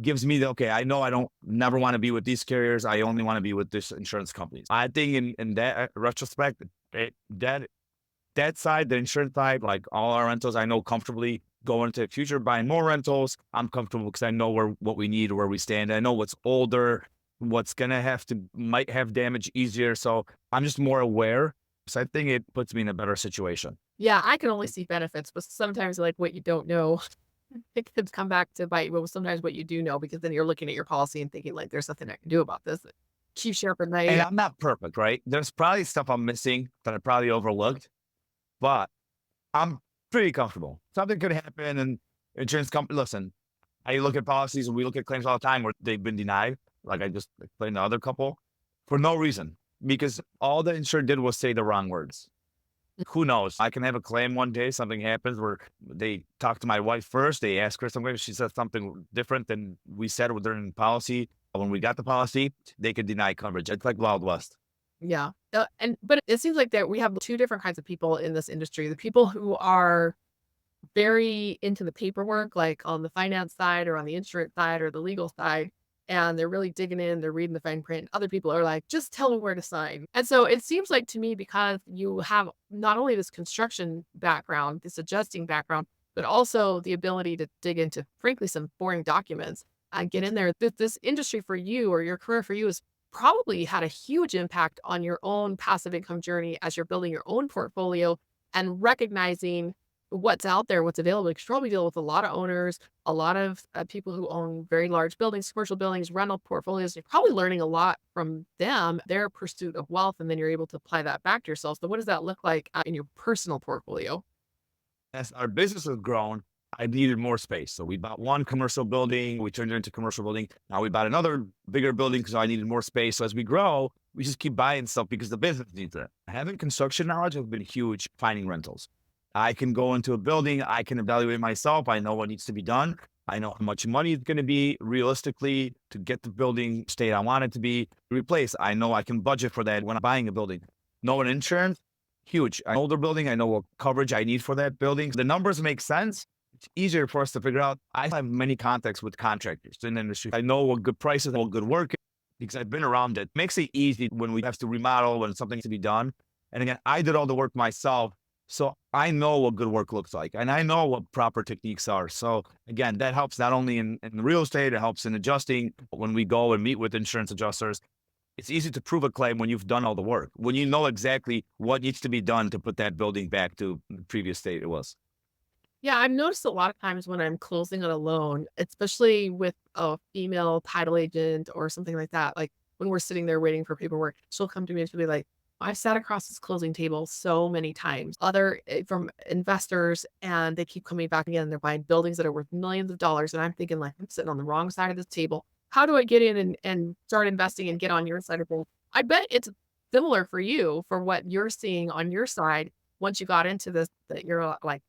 gives me the, okay, I know I don't never want to be with these carriers. I only want to be with this insurance companies. I think in that retrospect, that side, the insurance side, like all our rentals, I know comfortably going into the future, buying more rentals. I'm comfortable because I know what we need, where we stand. I know what's older, what's going to might have damage easier. So I'm just more aware. So I think it puts me in a better situation. Yeah, I can only see benefits, but sometimes like what you don't know It could come back to bite you, but sometimes what you do know, because then you're looking at your policy and thinking like, there's nothing I can do about this. It keeps you up at And night. I'm not perfect, right? There's probably stuff I'm missing that I probably overlooked, but I'm pretty comfortable. Something could happen, and insurance company, listen, I look at policies and we look at claims all the time where they've been denied, like I just explained the other couple, for no reason, because all the insured did was say the wrong words. Who knows? I can have a claim one day, something happens where they talk to my wife first, they ask her something, she says something different than we said during the policy. When we got the policy, they could deny coverage. It's like Wild West. Yeah. But it seems like that we have two different kinds of people in this industry. The people who are very into the paperwork, like on the finance side or on the insurance side or the legal side, and they're really digging in, they're reading the fine print. Other people are like, just tell me where to sign. And so it seems like to me, because you have not only this construction background, this adjusting background, but also the ability to dig into, frankly, some boring documents and get in there. This industry for you, or your career for you, has probably had a huge impact on your own passive income journey as you're building your own portfolio and recognizing what's out there, what's available. Because you probably deal with a lot of owners, a lot of people who own very large buildings, commercial buildings, rental portfolios. You're probably learning a lot from them, their pursuit of wealth, and then you're able to apply that back to yourself. So what does that look like in your personal portfolio? As our business has grown, I needed more space. So we bought one commercial building, we turned it into commercial building. Now we bought another bigger building because I needed more space. So as we grow, we just keep buying stuff because the business needs it. Having construction knowledge has been huge finding rentals. I can go into a building, I can evaluate myself. I know what needs to be done. I know how much money it's going to be realistically to get the building state I want it to be replaced. I know I can budget for that when I'm buying a building. Knowing insurance, huge. An older building, I know what coverage I need for that building. The numbers make sense. It's easier for us to figure out. I have many contacts with contractors in the industry. I know what good prices, what good work is because I've been around it. Makes it easy when we have to remodel, when something needs to be done. And again, I did all the work myself. So I know what good work looks like and I know what proper techniques are. So again, that helps not only in real estate, it helps in adjusting. When we go and meet with insurance adjusters, it's easy to prove a claim when you've done all the work, when you know exactly what needs to be done to put that building back to the previous state it was. Yeah, I've noticed a lot of times when I'm closing on a loan, especially with a female title agent or something like that, like when we're sitting there waiting for paperwork, she'll come to me and she'll be like, I've sat across this closing table so many times, from investors, and they keep coming back again. They're buying buildings that are worth millions of dollars. And I'm thinking, like, I'm sitting on the wrong side of this table. How do I get in and start investing and get on your side of things? I bet it's similar for you for what you're seeing on your side once you got into this, that you're like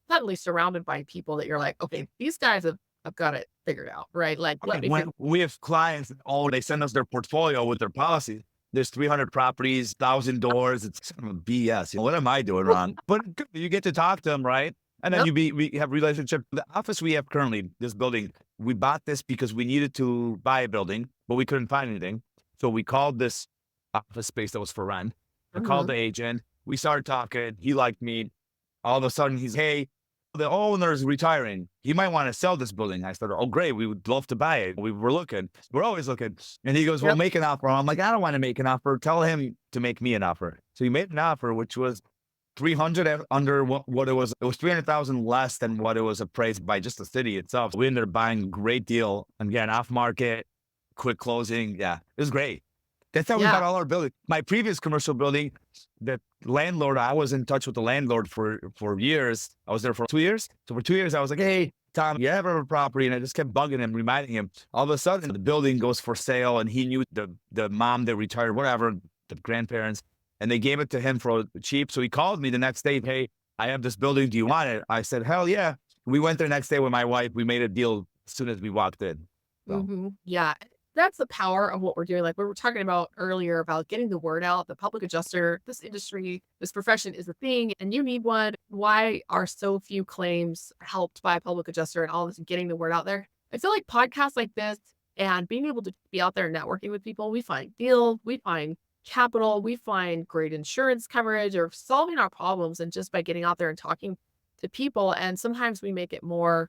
suddenly surrounded by people that you're like, okay, these guys have got it figured out, right? Like, let Okay, me figure. when we have clients, oh, they send us their portfolio with their policies. There's 300 properties, 1,000 doors. It's kind of BS. What am I doing wrong? But you get to talk to them, right? And then Yep. we have relationship. The office we have currently, this building, we bought this because we needed to buy a building, but we couldn't find anything. So we called this office space that was for rent. I called Mhm. the agent. We started talking. He liked me. All of a sudden, he's, hey, the owner's retiring. He might want to sell this building. I said, oh, great. We would love to buy it. We were looking. We're always looking. And he goes, well, Yep. make an offer. I'm like, I don't want to make an offer. Tell him to make me an offer. So he made an offer, which was 300 under what it was. It was 300,000 less than what it was appraised by just the city itself. We ended up buying a great deal. Again, off market, quick closing. Yeah, it was great. That's how we Yeah. got all our buildings. My previous commercial building, the landlord, I was in touch with the landlord for years. I was there for 2 years. So for 2 years, I was like, hey, Tom, you ever have a property? And I just kept bugging him, reminding him. All of a sudden, the building goes for sale, and he knew the mom that retired, whatever, the grandparents, and they gave it to him for cheap. So he called me the next day, hey, I have this building. Do you want it? I said, hell yeah. We went there the next day with my wife. We made a deal as soon as we walked in. So. Yeah. That's the power of what we're doing. Like we were talking about earlier about getting the word out, the public adjuster, this industry, this profession is a thing, and you need one. Why are so few claims helped by a public adjuster and all this getting the word out there? I feel like podcasts like this and being able to be out there and networking with people, we find deals, we find capital, we find great insurance coverage or solving our problems. And just by getting out there and talking to people, and sometimes we make it more,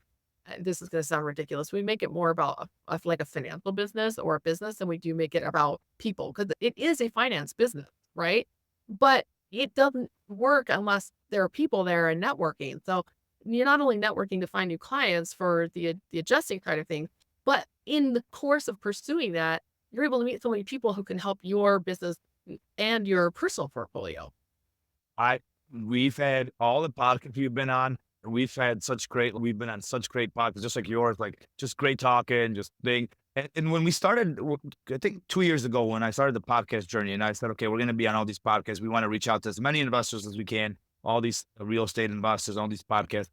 this is going to sound ridiculous. We make it more about like a financial business or a business than we do make it about people because it is a finance business, right? But it doesn't work unless there are people there and networking. So you're not only networking to find new clients for the adjusting side of things, but in the course of pursuing that, you're able to meet so many people who can help your business and your personal portfolio. I we've had all the podcasts you've been on. We've been on such great podcasts, just like yours, like just great talking, just thing. And when we started, I think 2 years ago, when I started the podcast journey, and I said, okay, we're going to be on all these podcasts. We want to reach out to as many investors as we can, all these real estate investors, all these podcasts.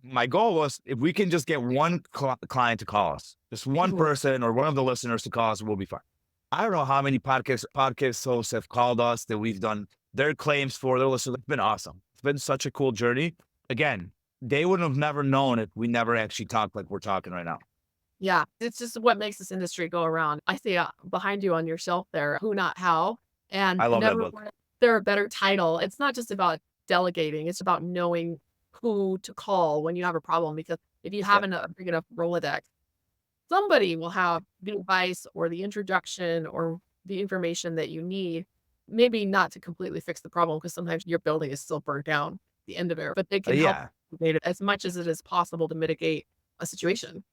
My goal was if we can just get one client to call us, just one Mhm. person or one of the listeners to call us, we'll be fine. I don't know how many podcast hosts have called us that we've done their claims for their listeners. It's been awesome. It's been such a cool journey. Again, they would have never known it. We never actually talked like we're talking right now. Yeah, it's just what makes this industry go around. I see behind you on your shelf there, Who Not How, and I love that never book. was there a better title. It's not just about delegating, it's about knowing who to call when you have a problem. Because if you Yeah. have a big enough Rolodex, somebody will have the advice or the introduction or the information that you need. Maybe not to completely fix the problem, because sometimes your building is still burnt down at the end of it, but they can help Yeah. mitigate it as much as it is possible to mitigate a situation.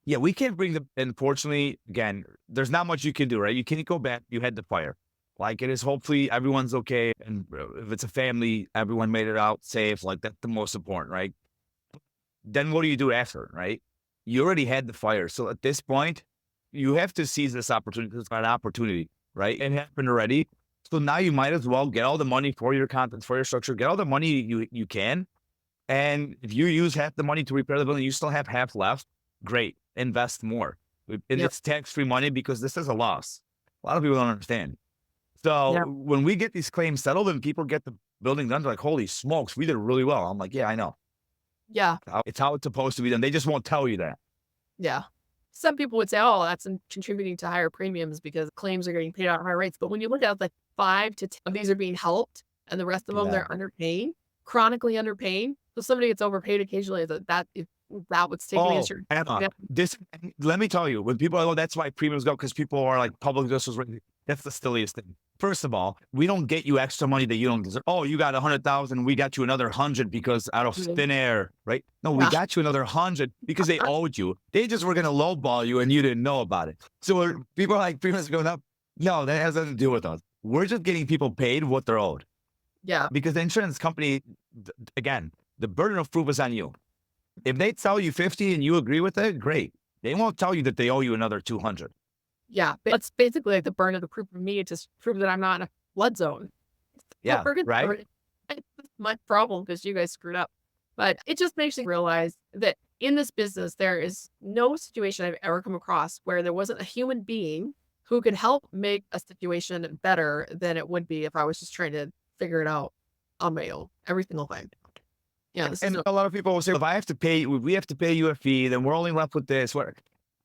Yeah. We can't bring the, unfortunately, again, there's not much you can do, right? You can't go back. You had the fire. Like it is, hopefully everyone's okay. And if it's a family, everyone made it out safe. Like that's the most important, right? Then what do you do after, right? You already had the fire. So at this point, you have to seize this opportunity. It's an opportunity, right? It happened already. So now you might as well get all the money for your content, for your structure, get all the money you can. And if you use half the money to repair the building, you still have half left. Great. Invest more. And Yep. it's tax-free money because this is a loss. A lot of people don't understand. So Yeah. when we get these claims settled and people get the building done, they're like, holy smokes, we did really well. I'm like, yeah, I know. Yeah. It's how it's supposed to be done. They just won't tell you that. Yeah. Some people would say, "Oh, that's contributing to higher premiums because claims are getting paid out at higher rates." But when you look at like 5 to 10 of these are being helped and the rest of them Yeah. they're underpaying, chronically underpaying. So somebody gets overpaid occasionally, that if that would take the Oh, insurance. Emma, Yeah. this, let me tell you, when people are, oh, that's why premiums go, because people are like public justice. That's the silliest thing. First of all, we don't get you extra money that you don't deserve. Oh, you got 100,000. We got you another 100 because out of Mhm. thin air, right? No, we Yeah. got you another 100 because they owed you. They just were going to lowball you and you didn't know about it. So people are like, premiums are going up. No, that has nothing to do with us. We're just getting people paid what they're owed Yeah. because the insurance company, again, the burden of proof is on you. If they tell you 50 and you agree with it, great. They won't tell you that they owe you another 200. Yeah. That's basically like the burden of the proof for me to prove that I'm not in a flood zone. Well, Yeah, we're gonna right? cover it. It's my problem because you guys screwed up. But it just makes you realize that in this business, there is no situation I've ever come across where there wasn't a human being who could help make a situation better than it would be if I was just trying to figure it out on my own. Every single thing. Yeah, this is And a lot of people will say, if I have to pay, we have to pay you a fee, then we're only left with this. What?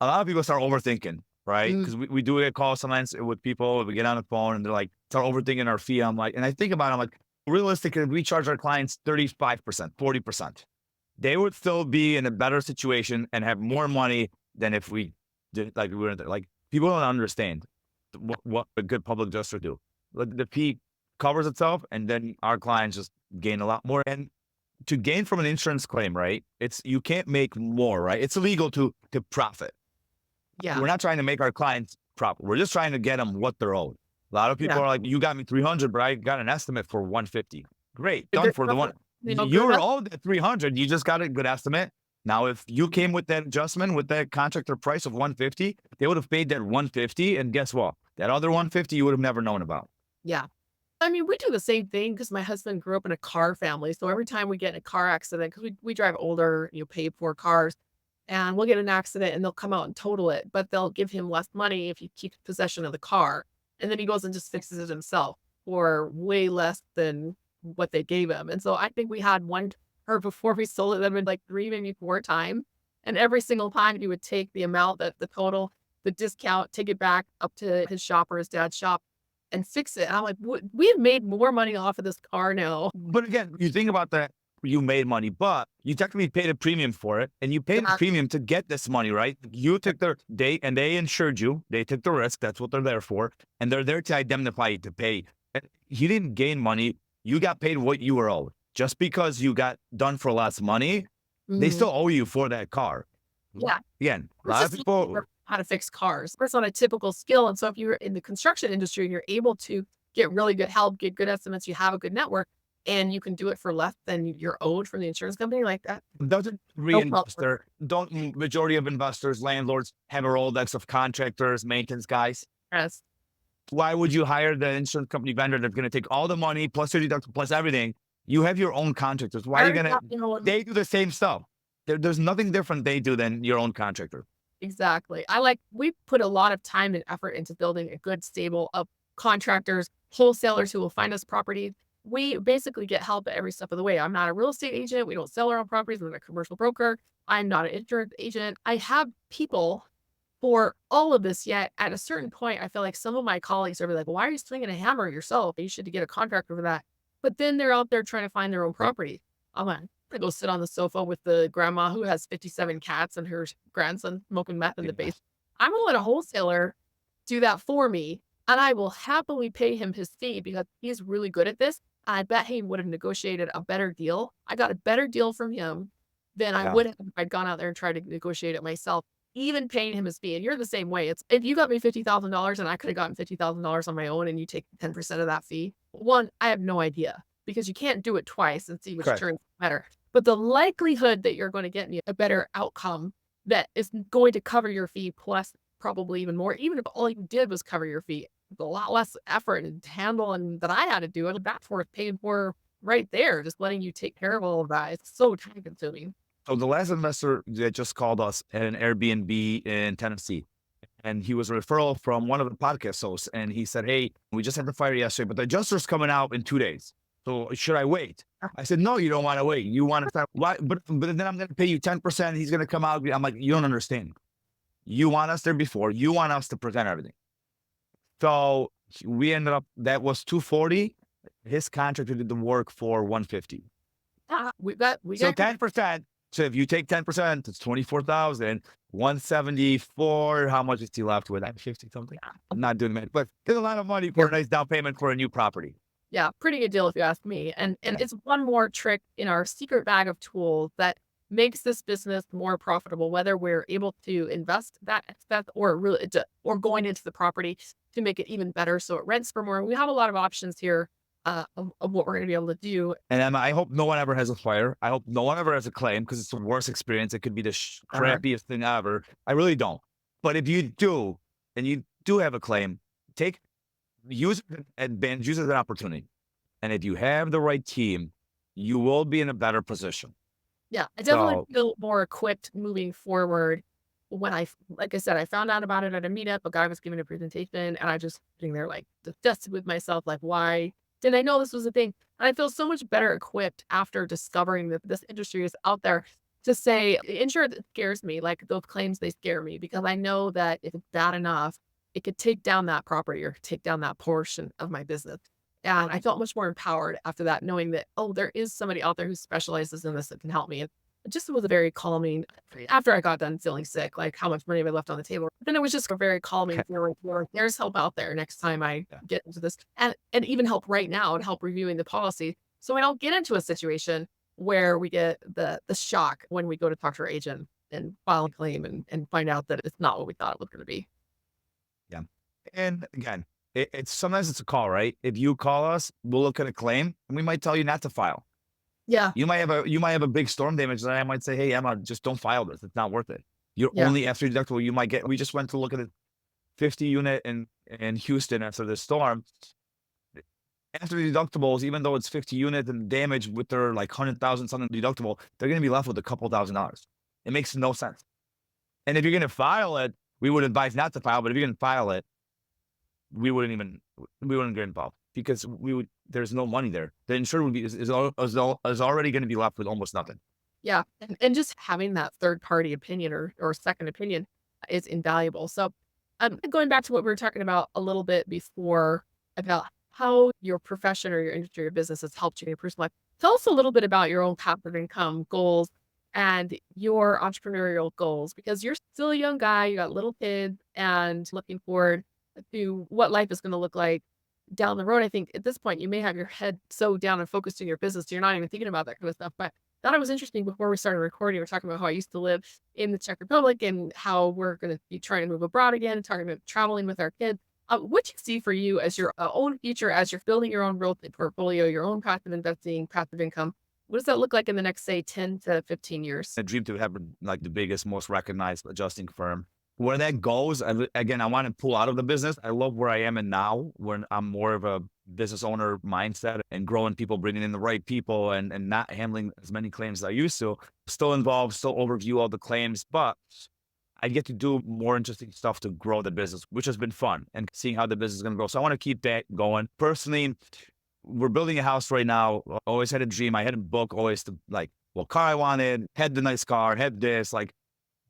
A lot of people start overthinking, right? mm, Because we do get calls sometimes with people, we get on the phone and they're like, start overthinking our fee. I'm like, and I think about it, I'm like, realistically, we charge our clients 35%, 40%. They would still be in a better situation and have more money than if we did, like we were like, people don't understand what a good public adjuster do. Like the fee covers itself and then our clients just gain a lot more. And to gain from an insurance claim, right? It's, you can't make more, right? It's illegal to profit. yeah. We're not trying to make our clients profit. We're just trying to get them what they're owed. A lot of people Yeah. are like, you got me 300, but I got an estimate for 150. Great. A Done good for the one. You good were enough. owed that 300. You just got a good estimate. Now, if you came with that adjustment with that contractor price of 150, they would have paid that 150. And guess what? That other 150 you would have never known about. Yeah. I mean, we do the same thing because my husband grew up in a car family. So every time we get in a car accident, because we drive older, paid for cars, and we'll get in an accident and they'll come out and total it, but they'll give him less money if he keeps possession of the car. And then he goes and just fixes it himself for way less than what they gave him. And so I think we had one or before we sold it, them in like 3, maybe 4 times. And every single time he would take the amount that the total, the discount, take it back up to his shop or his dad's shop and fix it. And I'm like, we have made more money off of this car now. But again, you think about that, you made money, but you technically paid a premium for it, and you paid a Yeah. premium to get this money, right? You took they insured you, they took the risk. That's what they're there for, and they're there to indemnify you, to pay. And you didn't gain money. You got paid what you were owed. Just because you got done for less money They Mhm. still owe you for that car. Yeah. Again, a We're lot of just looking people, for how to fix cars. That's not a typical skill. And so if you're in the construction industry, you're able to get really good help, get good estimates, you have a good network, and you can do it for less than you're owed from the insurance company like that. doesn't No problem. reinvestor, don't majority of investors, landlords have a Rolodex of contractors, maintenance guys. Yes. Why would you hire the insurance company vendor that's going to take all the money plus your deductible plus everything? You have your own contractors. Why I are you already going to? got, you know, They do the same stuff. There's nothing different they do than your own contractor. exactly. We put a lot of time and effort into building a good stable of contractors, wholesalers who will find us property. We basically get help at every step of the way. I'm not a real estate agent. We don't sell our own properties. I'm a commercial broker. I'm not an insurance agent. I have people for all of this, yet at a certain point, I feel like some of my colleagues are like, why are you swinging a hammer yourself? You should get a contractor for that. But then they're out there trying to find their own property. I'm like, I'm gonna go sit on the sofa with the grandma who has 57 cats and her grandson smoking meth in the Yeah. basement. I'm gonna let a wholesaler do that for me. And I will happily pay him his fee because he's really good at this. I bet he would have negotiated a better deal. I got a better deal from him than I Yeah. would have if I'd gone out there and tried to negotiate it myself, even paying him his fee. And you're the same way. It's if you got me $50,000 and I could have gotten $50,000 on my own and you take 10% of that fee. One, I have no idea because you can't do it twice and see which Correct. turns better. But the likelihood that you're going to get me a better outcome that is going to cover your fee plus probably even more, even if all you did was cover your fee, a lot less effort and handle and that I had to do, and that's worth paying for right there, just letting you take care of all of that. It's so time consuming. So the last investor that just called us at an Airbnb in Tennessee, and he was a referral from one of the podcast hosts, and he said, "Hey, we just had the fire yesterday, but the adjuster's coming out in 2 days. So should I wait?" I said, "No, you don't want to wait. You want to start. Why? But then I'm going to pay you 10%. He's going to come out." I'm like, "You don't understand. You want us there before. You want us to present everything." So we ended up that was 240. His contractor did the work for 150. We So got 10%. So if you take 10%, it's 24,000, 174. How much is he left with? 50 something. I'm not doing that, but there's a lot of money for a nice down payment for a new property. yeah, pretty good deal if you ask me. And it's one more trick in our secret bag of tools that makes this business more profitable, whether we're able to invest that expense or really or going into the property to make it even better so it rents for more. We have a lot of options here of what we're going to be able to do. And I hope no one ever has a fire. I hope no one ever has a claim because it's the worst experience. It could be the crappiest thing ever. I really don't. But if you do, and you do have a claim, use it advantage, use it as an opportunity. And if you have the right team, you will be in a better position. Yeah, I definitely So feel more equipped moving forward when like I said, I found out about it at a meetup. A guy was giving a presentation, and I just sitting there like disgusted with myself, like, why didn't I know this was a thing? And I feel so much better equipped after discovering that this industry is out there to say, insurance scares me. Like those claims, they scare me because I know that if it's bad enough, it could take down that property or take down that portion of my business. And I felt much more empowered after that, knowing that, oh, there is somebody out there who specializes in this that can help me. And it just was a very calming after I got done feeling sick, like how much money I left on the table. Then it was just a very calming okay, feeling where there's help out there next time I yeah. get into this and even help right now and help reviewing the policy. So I don't get into a situation where we get the shock when we go to talk to our agent and file a claim and find out that it's not what we thought it was going to be. Yeah. And again, it's sometimes it's a call, right? If you call us, we'll look at a claim and we might tell you not to file. Yeah. You might have a big storm damage that I might say, "Hey, Emma, just don't file this. It's not worth it. You're Yeah. only after deductible. You might get." We just went to look at a 50 unit in Houston after the storm. After the deductibles, even though it's 50 units and damage with their like 100,000 something deductible, they're going to be left with a couple $1,000s. It makes no sense. And if you're going to file it, we would advise not to file. But if you're going to file it, we wouldn't get involved because there's no money there. The insured would be is already going to be left with almost nothing. Yeah. And just having that third party opinion or second opinion is invaluable. So going back to what we were talking about a little bit before about how your profession or your industry or business has helped you in your personal life. Tell us a little bit about your own passive income goals and your entrepreneurial goals because you're still a young guy, you got little kids and looking forward to what life is going to look like down the road. I think at this point you may have your head so down and focused in your business, you're not even thinking about that kind of stuff. But thought it was interesting before we started recording. We were talking about how I used to live in the Czech Republic and how we're going to be trying to move abroad again, talking about traveling with our kids. What do you see for you as your own future, as you're building your own real estate portfolio, your own passive investing, passive income? What does that look like in the next, say, 10 to 15 years? I dream to have like the biggest, most recognized adjusting firm. Where that goes, again, I want to pull out of the business. I love where I am in now, when I'm more of a business owner mindset and growing people, bringing in the right people, and not handling as many claims as I used to. Still involved, still overview all the claims, but I get to do more interesting stuff to grow the business, which has been fun, and seeing how the business is going to grow. So I want to keep that going. Personally, we're building a house right now. I always had a dream. I had a book always to like what car I wanted, had the nice car, had this, like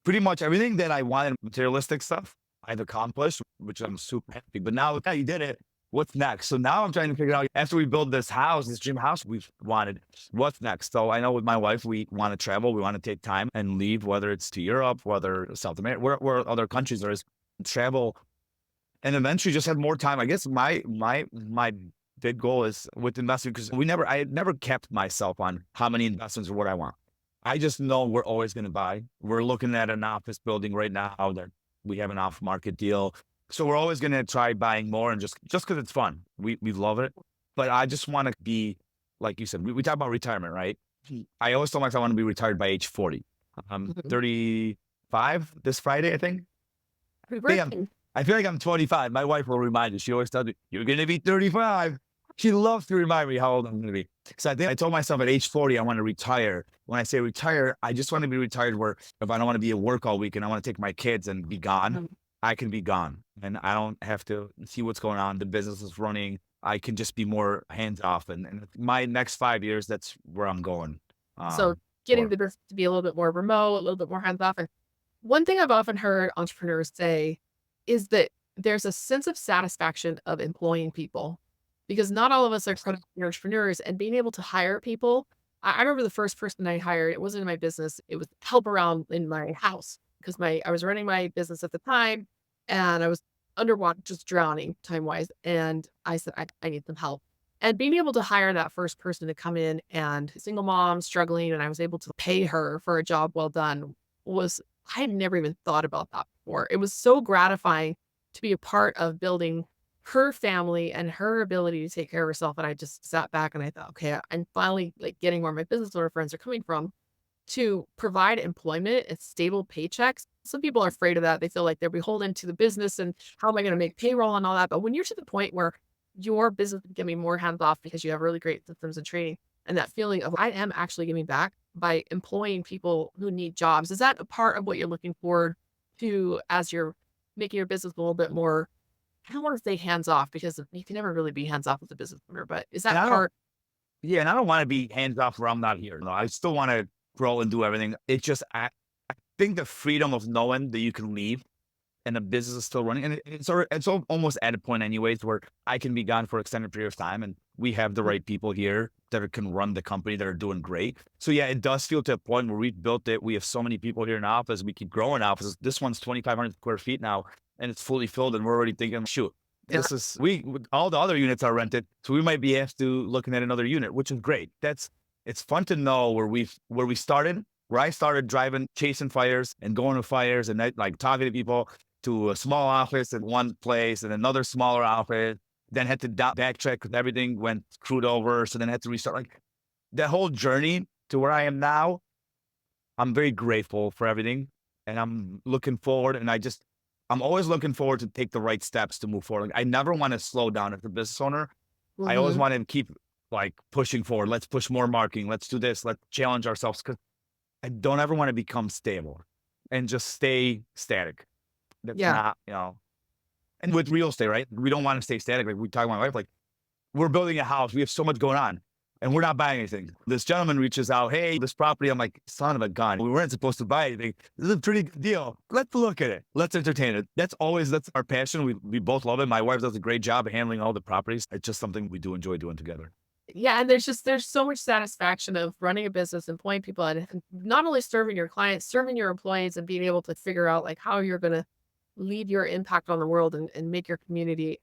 pretty much everything that I wanted, materialistic stuff, I've accomplished, which I'm super happy. But now, okay, you did it. What's next? So now I'm trying to figure out, after we build this house, this dream house we've wanted, what's next? So I know with my wife, we want to travel. We want to take time and leave, whether it's to Europe, whether South America, where other countries there is, travel, and eventually just have more time. I guess my big goal is with investing, because I had never kept myself on how many investments or what I want. I just know we're always going to buy. We're looking at an office building right now that we have an off market deal. So we're always going to try buying more, and just because it's fun. We love it. But I just want to be, like you said, we talk about retirement, right? I always told myself I want to be retired by age 40. I'm Mhm. 35 this Friday, I think. Happy I think birthday. I feel like I'm 25. My wife will remind me. She always tells me, "You're going to be 35." She loves to remind me how old I'm going to be. So I think I told myself at age 40, I want to retire. When I say retire, I just want to be retired where if I don't want to be at work all week and I want to take my kids and be gone, Mhm. I can be gone. And I don't have to see what's going on. The business is running. I can just be more hands off. And my next 5 years, that's where I'm going. So getting For the business to be a little bit more remote, a little bit more hands off. And one thing I've often heard entrepreneurs say is that there's a sense of satisfaction of employing people, because not all of us are entrepreneurs, and being able to hire people. I remember the first person I hired, it wasn't in my business. It was help around in my house, because I was running my business at the time, and I was underwater, just drowning time wise. And I said, I need some help. And being able to hire that first person to come in, and single mom struggling, and I was able to pay her for a job well done, was, I had never even thought about that before. It was so gratifying to be a part of building her family and her ability to take care of herself. And I just sat back and I thought, okay, I'm finally like getting where my business owner friends are coming from to provide employment and stable paychecks. Some people are afraid of that. They feel like they're beholden to the business and how am I going to make payroll and all that. But when you're to the point where your business is getting more hands off because you have really great systems and training, and that feeling of I am actually giving back by employing people who need jobs, is that a part of what you're looking forward to as you're making your business a little bit more, I don't want to say hands off, because you can never really be hands off as a business owner, but is and that I don't part? Yeah, and I don't want to be hands off where I'm not here. No, I still want to grow and do everything. It's just I think the freedom of knowing that you can leave and the business is still running, and almost at a point anyways where I can be gone for an extended period of time, and we have the right people here that can run the company that are doing great. So yeah, it does feel to a point where we've built it. We have so many people here in office. We keep growing offices. This one's 2,500 square feet now, and it's fully filled. And we're already thinking, shoot, Yeah. all the other units are rented, so we might be asked to looking at another unit, which is great. It's fun to know where we started. Where I started driving, chasing fires and going to fires and like talking to people, to a small office in one place and another smaller office, then had to backtrack because everything went screwed over. So then had to restart. Like that whole journey to where I am now, I'm very grateful for everything. And I'm looking forward. And I'm always looking forward to take the right steps to move forward. Like, I never want to slow down as a business owner. I always Mhm. want to keep like pushing forward. Let's push more marketing. Let's do this. Let's challenge ourselves. Because I don't ever want to become stable and just stay static. That's Yeah. not, and with real estate, right? We don't want to stay static. Like we talk to my wife, like we're building a house. We have so much going on and we're not buying anything. This gentleman reaches out, hey, this property. I'm like, son of a gun. We weren't supposed to buy anything. This is a pretty good deal. Let's look at it. Let's entertain it. That's our passion. We both love it. My wife does a great job of handling all the properties. It's just something we do enjoy doing together. Yeah, and there's so much satisfaction of running a business, employing people, and not only serving your clients, serving your employees, and being able to figure out like how you're gonna leave your impact on the world and make your community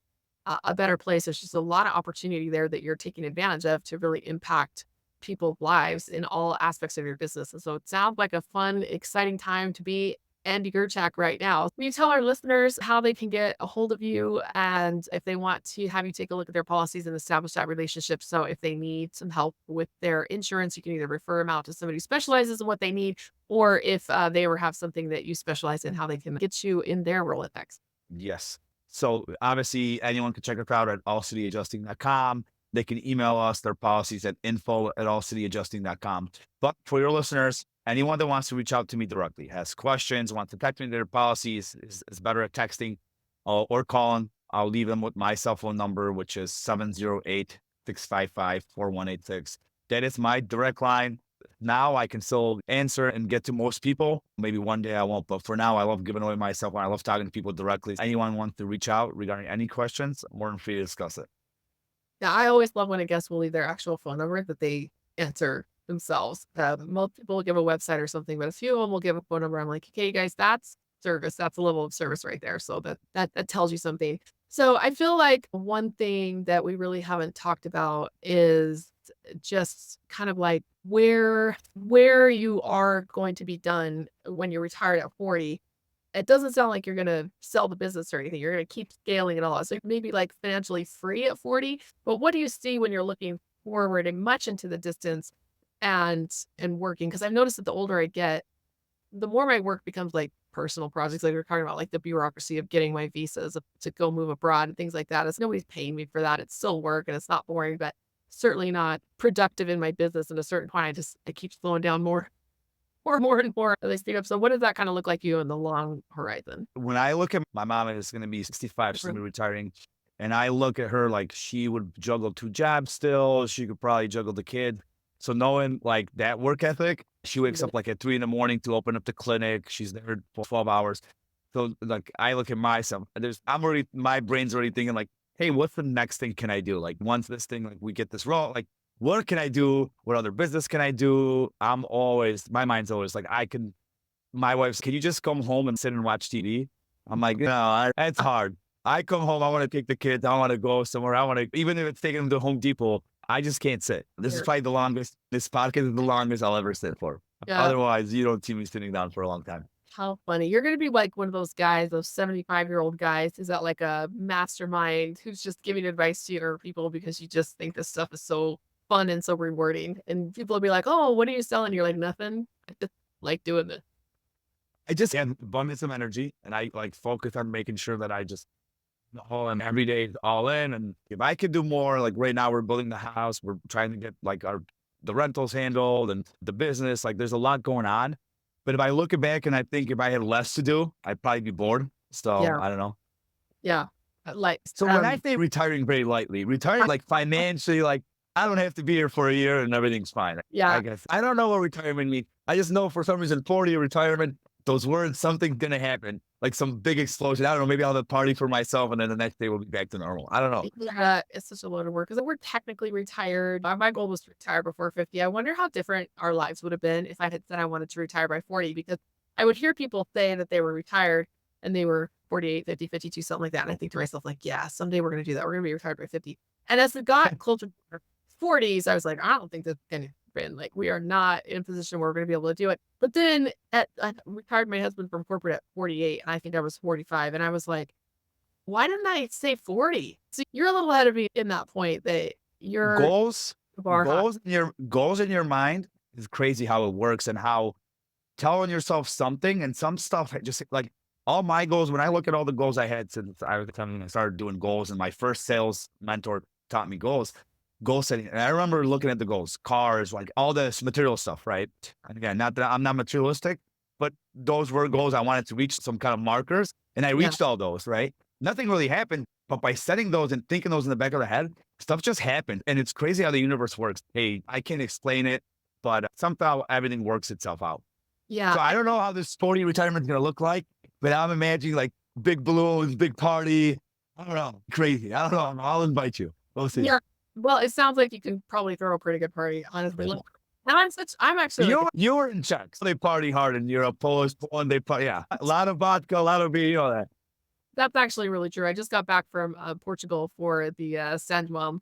a better place. There's just a lot of opportunity there that you're taking advantage of to really impact. people's lives in all aspects of your business. And so it sounds like a fun, exciting time to be Andy Gerchak right now. Can you tell our listeners how they can get a hold of you and if they want to have you take a look at their policies and establish that relationship? So if they need some help with their insurance, you can either refer them out to somebody who specializes in what they need, or if they ever have something that you specialize in, how they can get you in their Rolodex. Yes. So obviously anyone can check us out at allcityadjusting.com. They can email us their policies at info@allcityadjusting.com. But for your listeners, anyone that wants to reach out to me directly, has questions, wants to text me their policies, is better at texting or calling. I'll leave them with my cell phone number, which is 708-655-4186. That is my direct line. Now I can still answer and get to most people. Maybe one day I won't, but for now, I love giving away my cell phone. I love talking to people directly. Anyone wants to reach out regarding any questions, more than free to discuss it. Yeah, I always love when a guest will leave their actual phone number that they answer themselves. Most people will give a website or something, but a few of them will give a phone number. I'm like, okay, guys, that's service. That's a level of service right there. So that tells you something. So I feel like one thing that we really haven't talked about is just kind of like where you are going to be done when you're retired at 40. It doesn't sound like you're gonna sell the business or anything. You're gonna keep scaling it all. So maybe like financially free at 40. But what do you see when you're looking forward and much into the distance and working? Because I've noticed that the older I get, the more my work becomes like personal projects, like we're talking about, like the bureaucracy of getting my visas to go move abroad and things like that. It's nobody's paying me for that. It's still work and it's not boring, but certainly not productive in my business. At a certain point, I keep slowing down more and more as they speed up. So what does that kind of look like you in the long horizon? When I look at my mom is going to be 65, she's going to be retiring. And I look at her like she would juggle 2 jobs still. She could probably juggle the kid. So knowing like that work ethic, she wakes up like at 3 a.m. to open up the clinic. She's there for 12 hours. So like I look at myself, my brain's already thinking like, hey, what's the next thing can I do? Like once this thing, like we get this role, like what can I do? What other business can I do? My mind's always like, my wife's, can you just come home and sit and watch TV? I'm like, no, it's hard. I come home, I want to take the kids, I want to go somewhere. Even if it's taking them to Home Depot, I just can't sit. This is probably this podcast is the longest I'll ever sit for. Yeah. Otherwise, you don't see me sitting down for a long time. How funny. You're going to be like one of those guys, those 75-year-old guys who's at like a mastermind who's just giving advice to your people because you just think this stuff is so fun and so rewarding. And people will be like, oh, what are you selling? You're like, nothing. I just like doing this. I just have abundance of energy and I like focus on making sure that I just and every day is all in. And if I could do more, like right now we're building the house, we're trying to get like the rentals handled and the business, like there's a lot going on. But if I look back and I think if I had less to do, I'd probably be bored. So Yeah. I don't know. Yeah. Like, So when I say retiring very lightly, retiring like financially, like I don't have to be here for a year and everything's fine. yeah, I guess I don't know what retirement means. I just know for some reason 40 retirement, those words, something's gonna happen, like some big explosion. I don't know. Maybe I'll have a party for myself, and then the next day we'll be back to normal. I don't know. it's such a load of work because we're technically retired. My goal was to retire before 50. I wonder how different our lives would have been if I had said I wanted to retire by 40, because I would hear people say that they were retired and they were 48, 50, 52, something like that. And I think to myself, like, yeah, someday we're going to do that. We're going to be retired by 50. And as we got closer to our 40s, I was like, I don't think that's going to happen. Like, we are not in a position where we're going to be able to do it. But then I retired my husband from corporate at 48, and I think I was 45. And I was like, why didn't I say 40? So you're a little ahead of me in that point that your Goals bar goals in your mind is crazy how it works and how telling yourself something and some stuff just like all my goals. When I look at all the goals I had since I started doing goals, and my first sales mentor taught me goal setting. And I remember looking at the goals, cars, like all this material stuff, right? And again, not that I'm not materialistic, but those were goals I wanted to reach, some kind of markers, and I reached all those, right? Nothing really happened, but by setting those and thinking those in the back of the head, stuff just happened. And it's crazy how the universe works. Hey, I can't explain it, but somehow everything works itself out. Yeah. So I don't know how this 40 retirement is going to look like, but I'm imagining like big balloons, big party. I don't know. Crazy. I don't know. I'll invite you. We'll see. Yeah. Well, it sounds like you can probably throw a pretty good party, honestly. Look, and I'm actually like, You're in Czech. So they party hard in Europe. Polish, Poland, they party. Yeah. A lot of vodka, a lot of beer, you know that. that's actually really true. I just got back from Portugal for the San Juan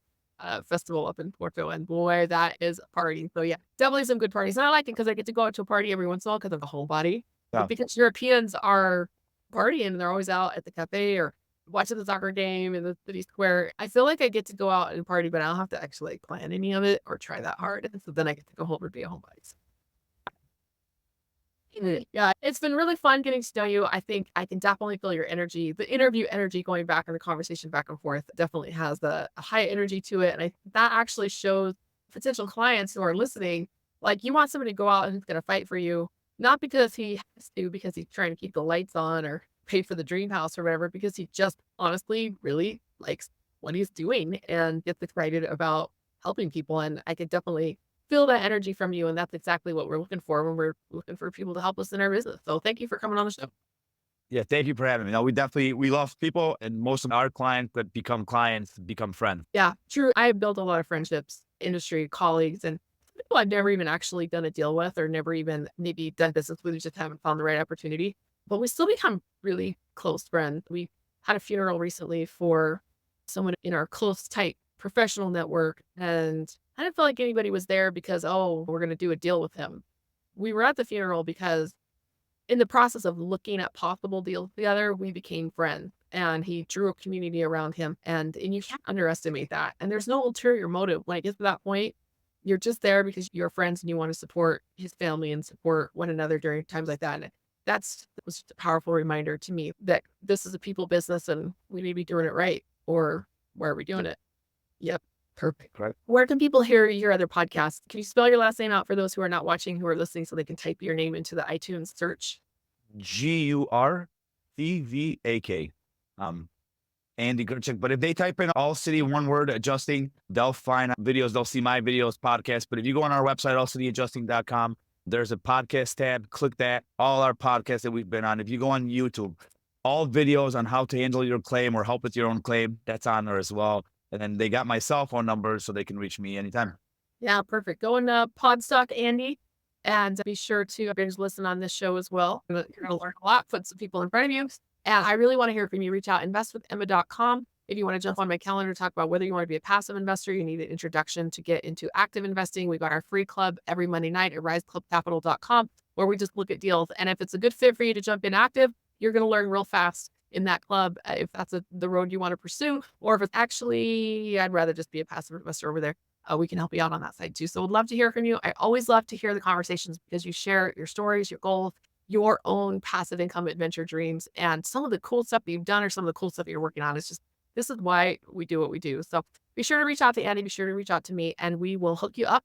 festival up in Porto, and boy, that is a party. So yeah, definitely some good parties. And I like it because I get to go out to a party every once in a while because of the whole body. Yeah. But because Europeans are partying, they're always out at the cafe or watching the soccer game in the city square. I feel like I get to go out and party, but I don't have to actually like, plan any of it or try that hard. And so then I get to go home and be a homebody. Yeah, it's been really fun getting to know you. I think I can definitely feel your energy. The interview energy going back and the conversation back and forth definitely has a high energy to it. And that actually shows potential clients who are listening, like you want somebody to go out and who's going to fight for you, not because he has to, because he's trying to keep the lights on or pay for the dream house or whatever, because he just honestly really likes what he's doing and gets excited about helping people. And I could definitely feel that energy from you. And that's exactly what we're looking for when we're looking for people to help us in our business. So thank you for coming on the show. Yeah, thank you for having me. No, we love people, and most of our clients that become clients become friends. Yeah, true. I have built a lot of friendships, industry colleagues, and people I've never even actually done a deal with or never even maybe done business with, we just haven't found the right opportunity. But we still become really close friends. We had a funeral recently for someone in our close, tight professional network. And I didn't feel like anybody was there because, oh, we're going to do a deal with him. We were at the funeral because in the process of looking at possible deals together, we became friends and he drew a community around him. And you can't underestimate that. And there's no ulterior motive. When it gets to that point, you're just there because you're friends and you want to support his family and support one another during times like that. And that was just a powerful reminder to me that this is a people business and we need to be doing it right. Or where are we doing it? Yep. Perfect. Right. Where can people hear your other podcasts? Can you spell your last name out for those who are not watching, who are listening, so they can type your name into the iTunes search? Gurczak. Andy Gerchak. But if they type in all city, one word, adjusting, they'll find videos. They'll see my videos, podcasts. But if you go on our website, allcityadjusting.com, there's a podcast tab. Click that. All our podcasts that we've been on. If you go on YouTube, all videos on how to handle your claim or help with your own claim, that's on there as well. And then they got my cell phone number so they can reach me anytime. Yeah, perfect. Go and Podstock Andy and be sure to binge listen on this show as well. You're going to learn a lot, put some people in front of you. And I really want to hear from you. Reach out, investwithemma.com. If you want to jump on my calendar, talk about whether you want to be a passive investor, you need an introduction to get into active investing. We've got our free club every Monday night at riseclubcapital.com, where we just look at deals. And if it's a good fit for you to jump in active, you're going to learn real fast in that club, if that's the road you want to pursue, or if it's actually, I'd rather just be a passive investor over there. We can help you out on that side too. So would love to hear from you. I always love to hear the conversations because you share your stories, your goals, your own passive income adventure dreams, and some of the cool stuff that you've done or some of the cool stuff that you're working on. It's just, this is why we do what we do. So be sure to reach out to Andy, be sure to reach out to me, and we will hook you up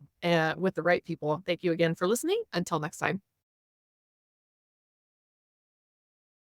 with the right people. Thank you again for listening. Until next time.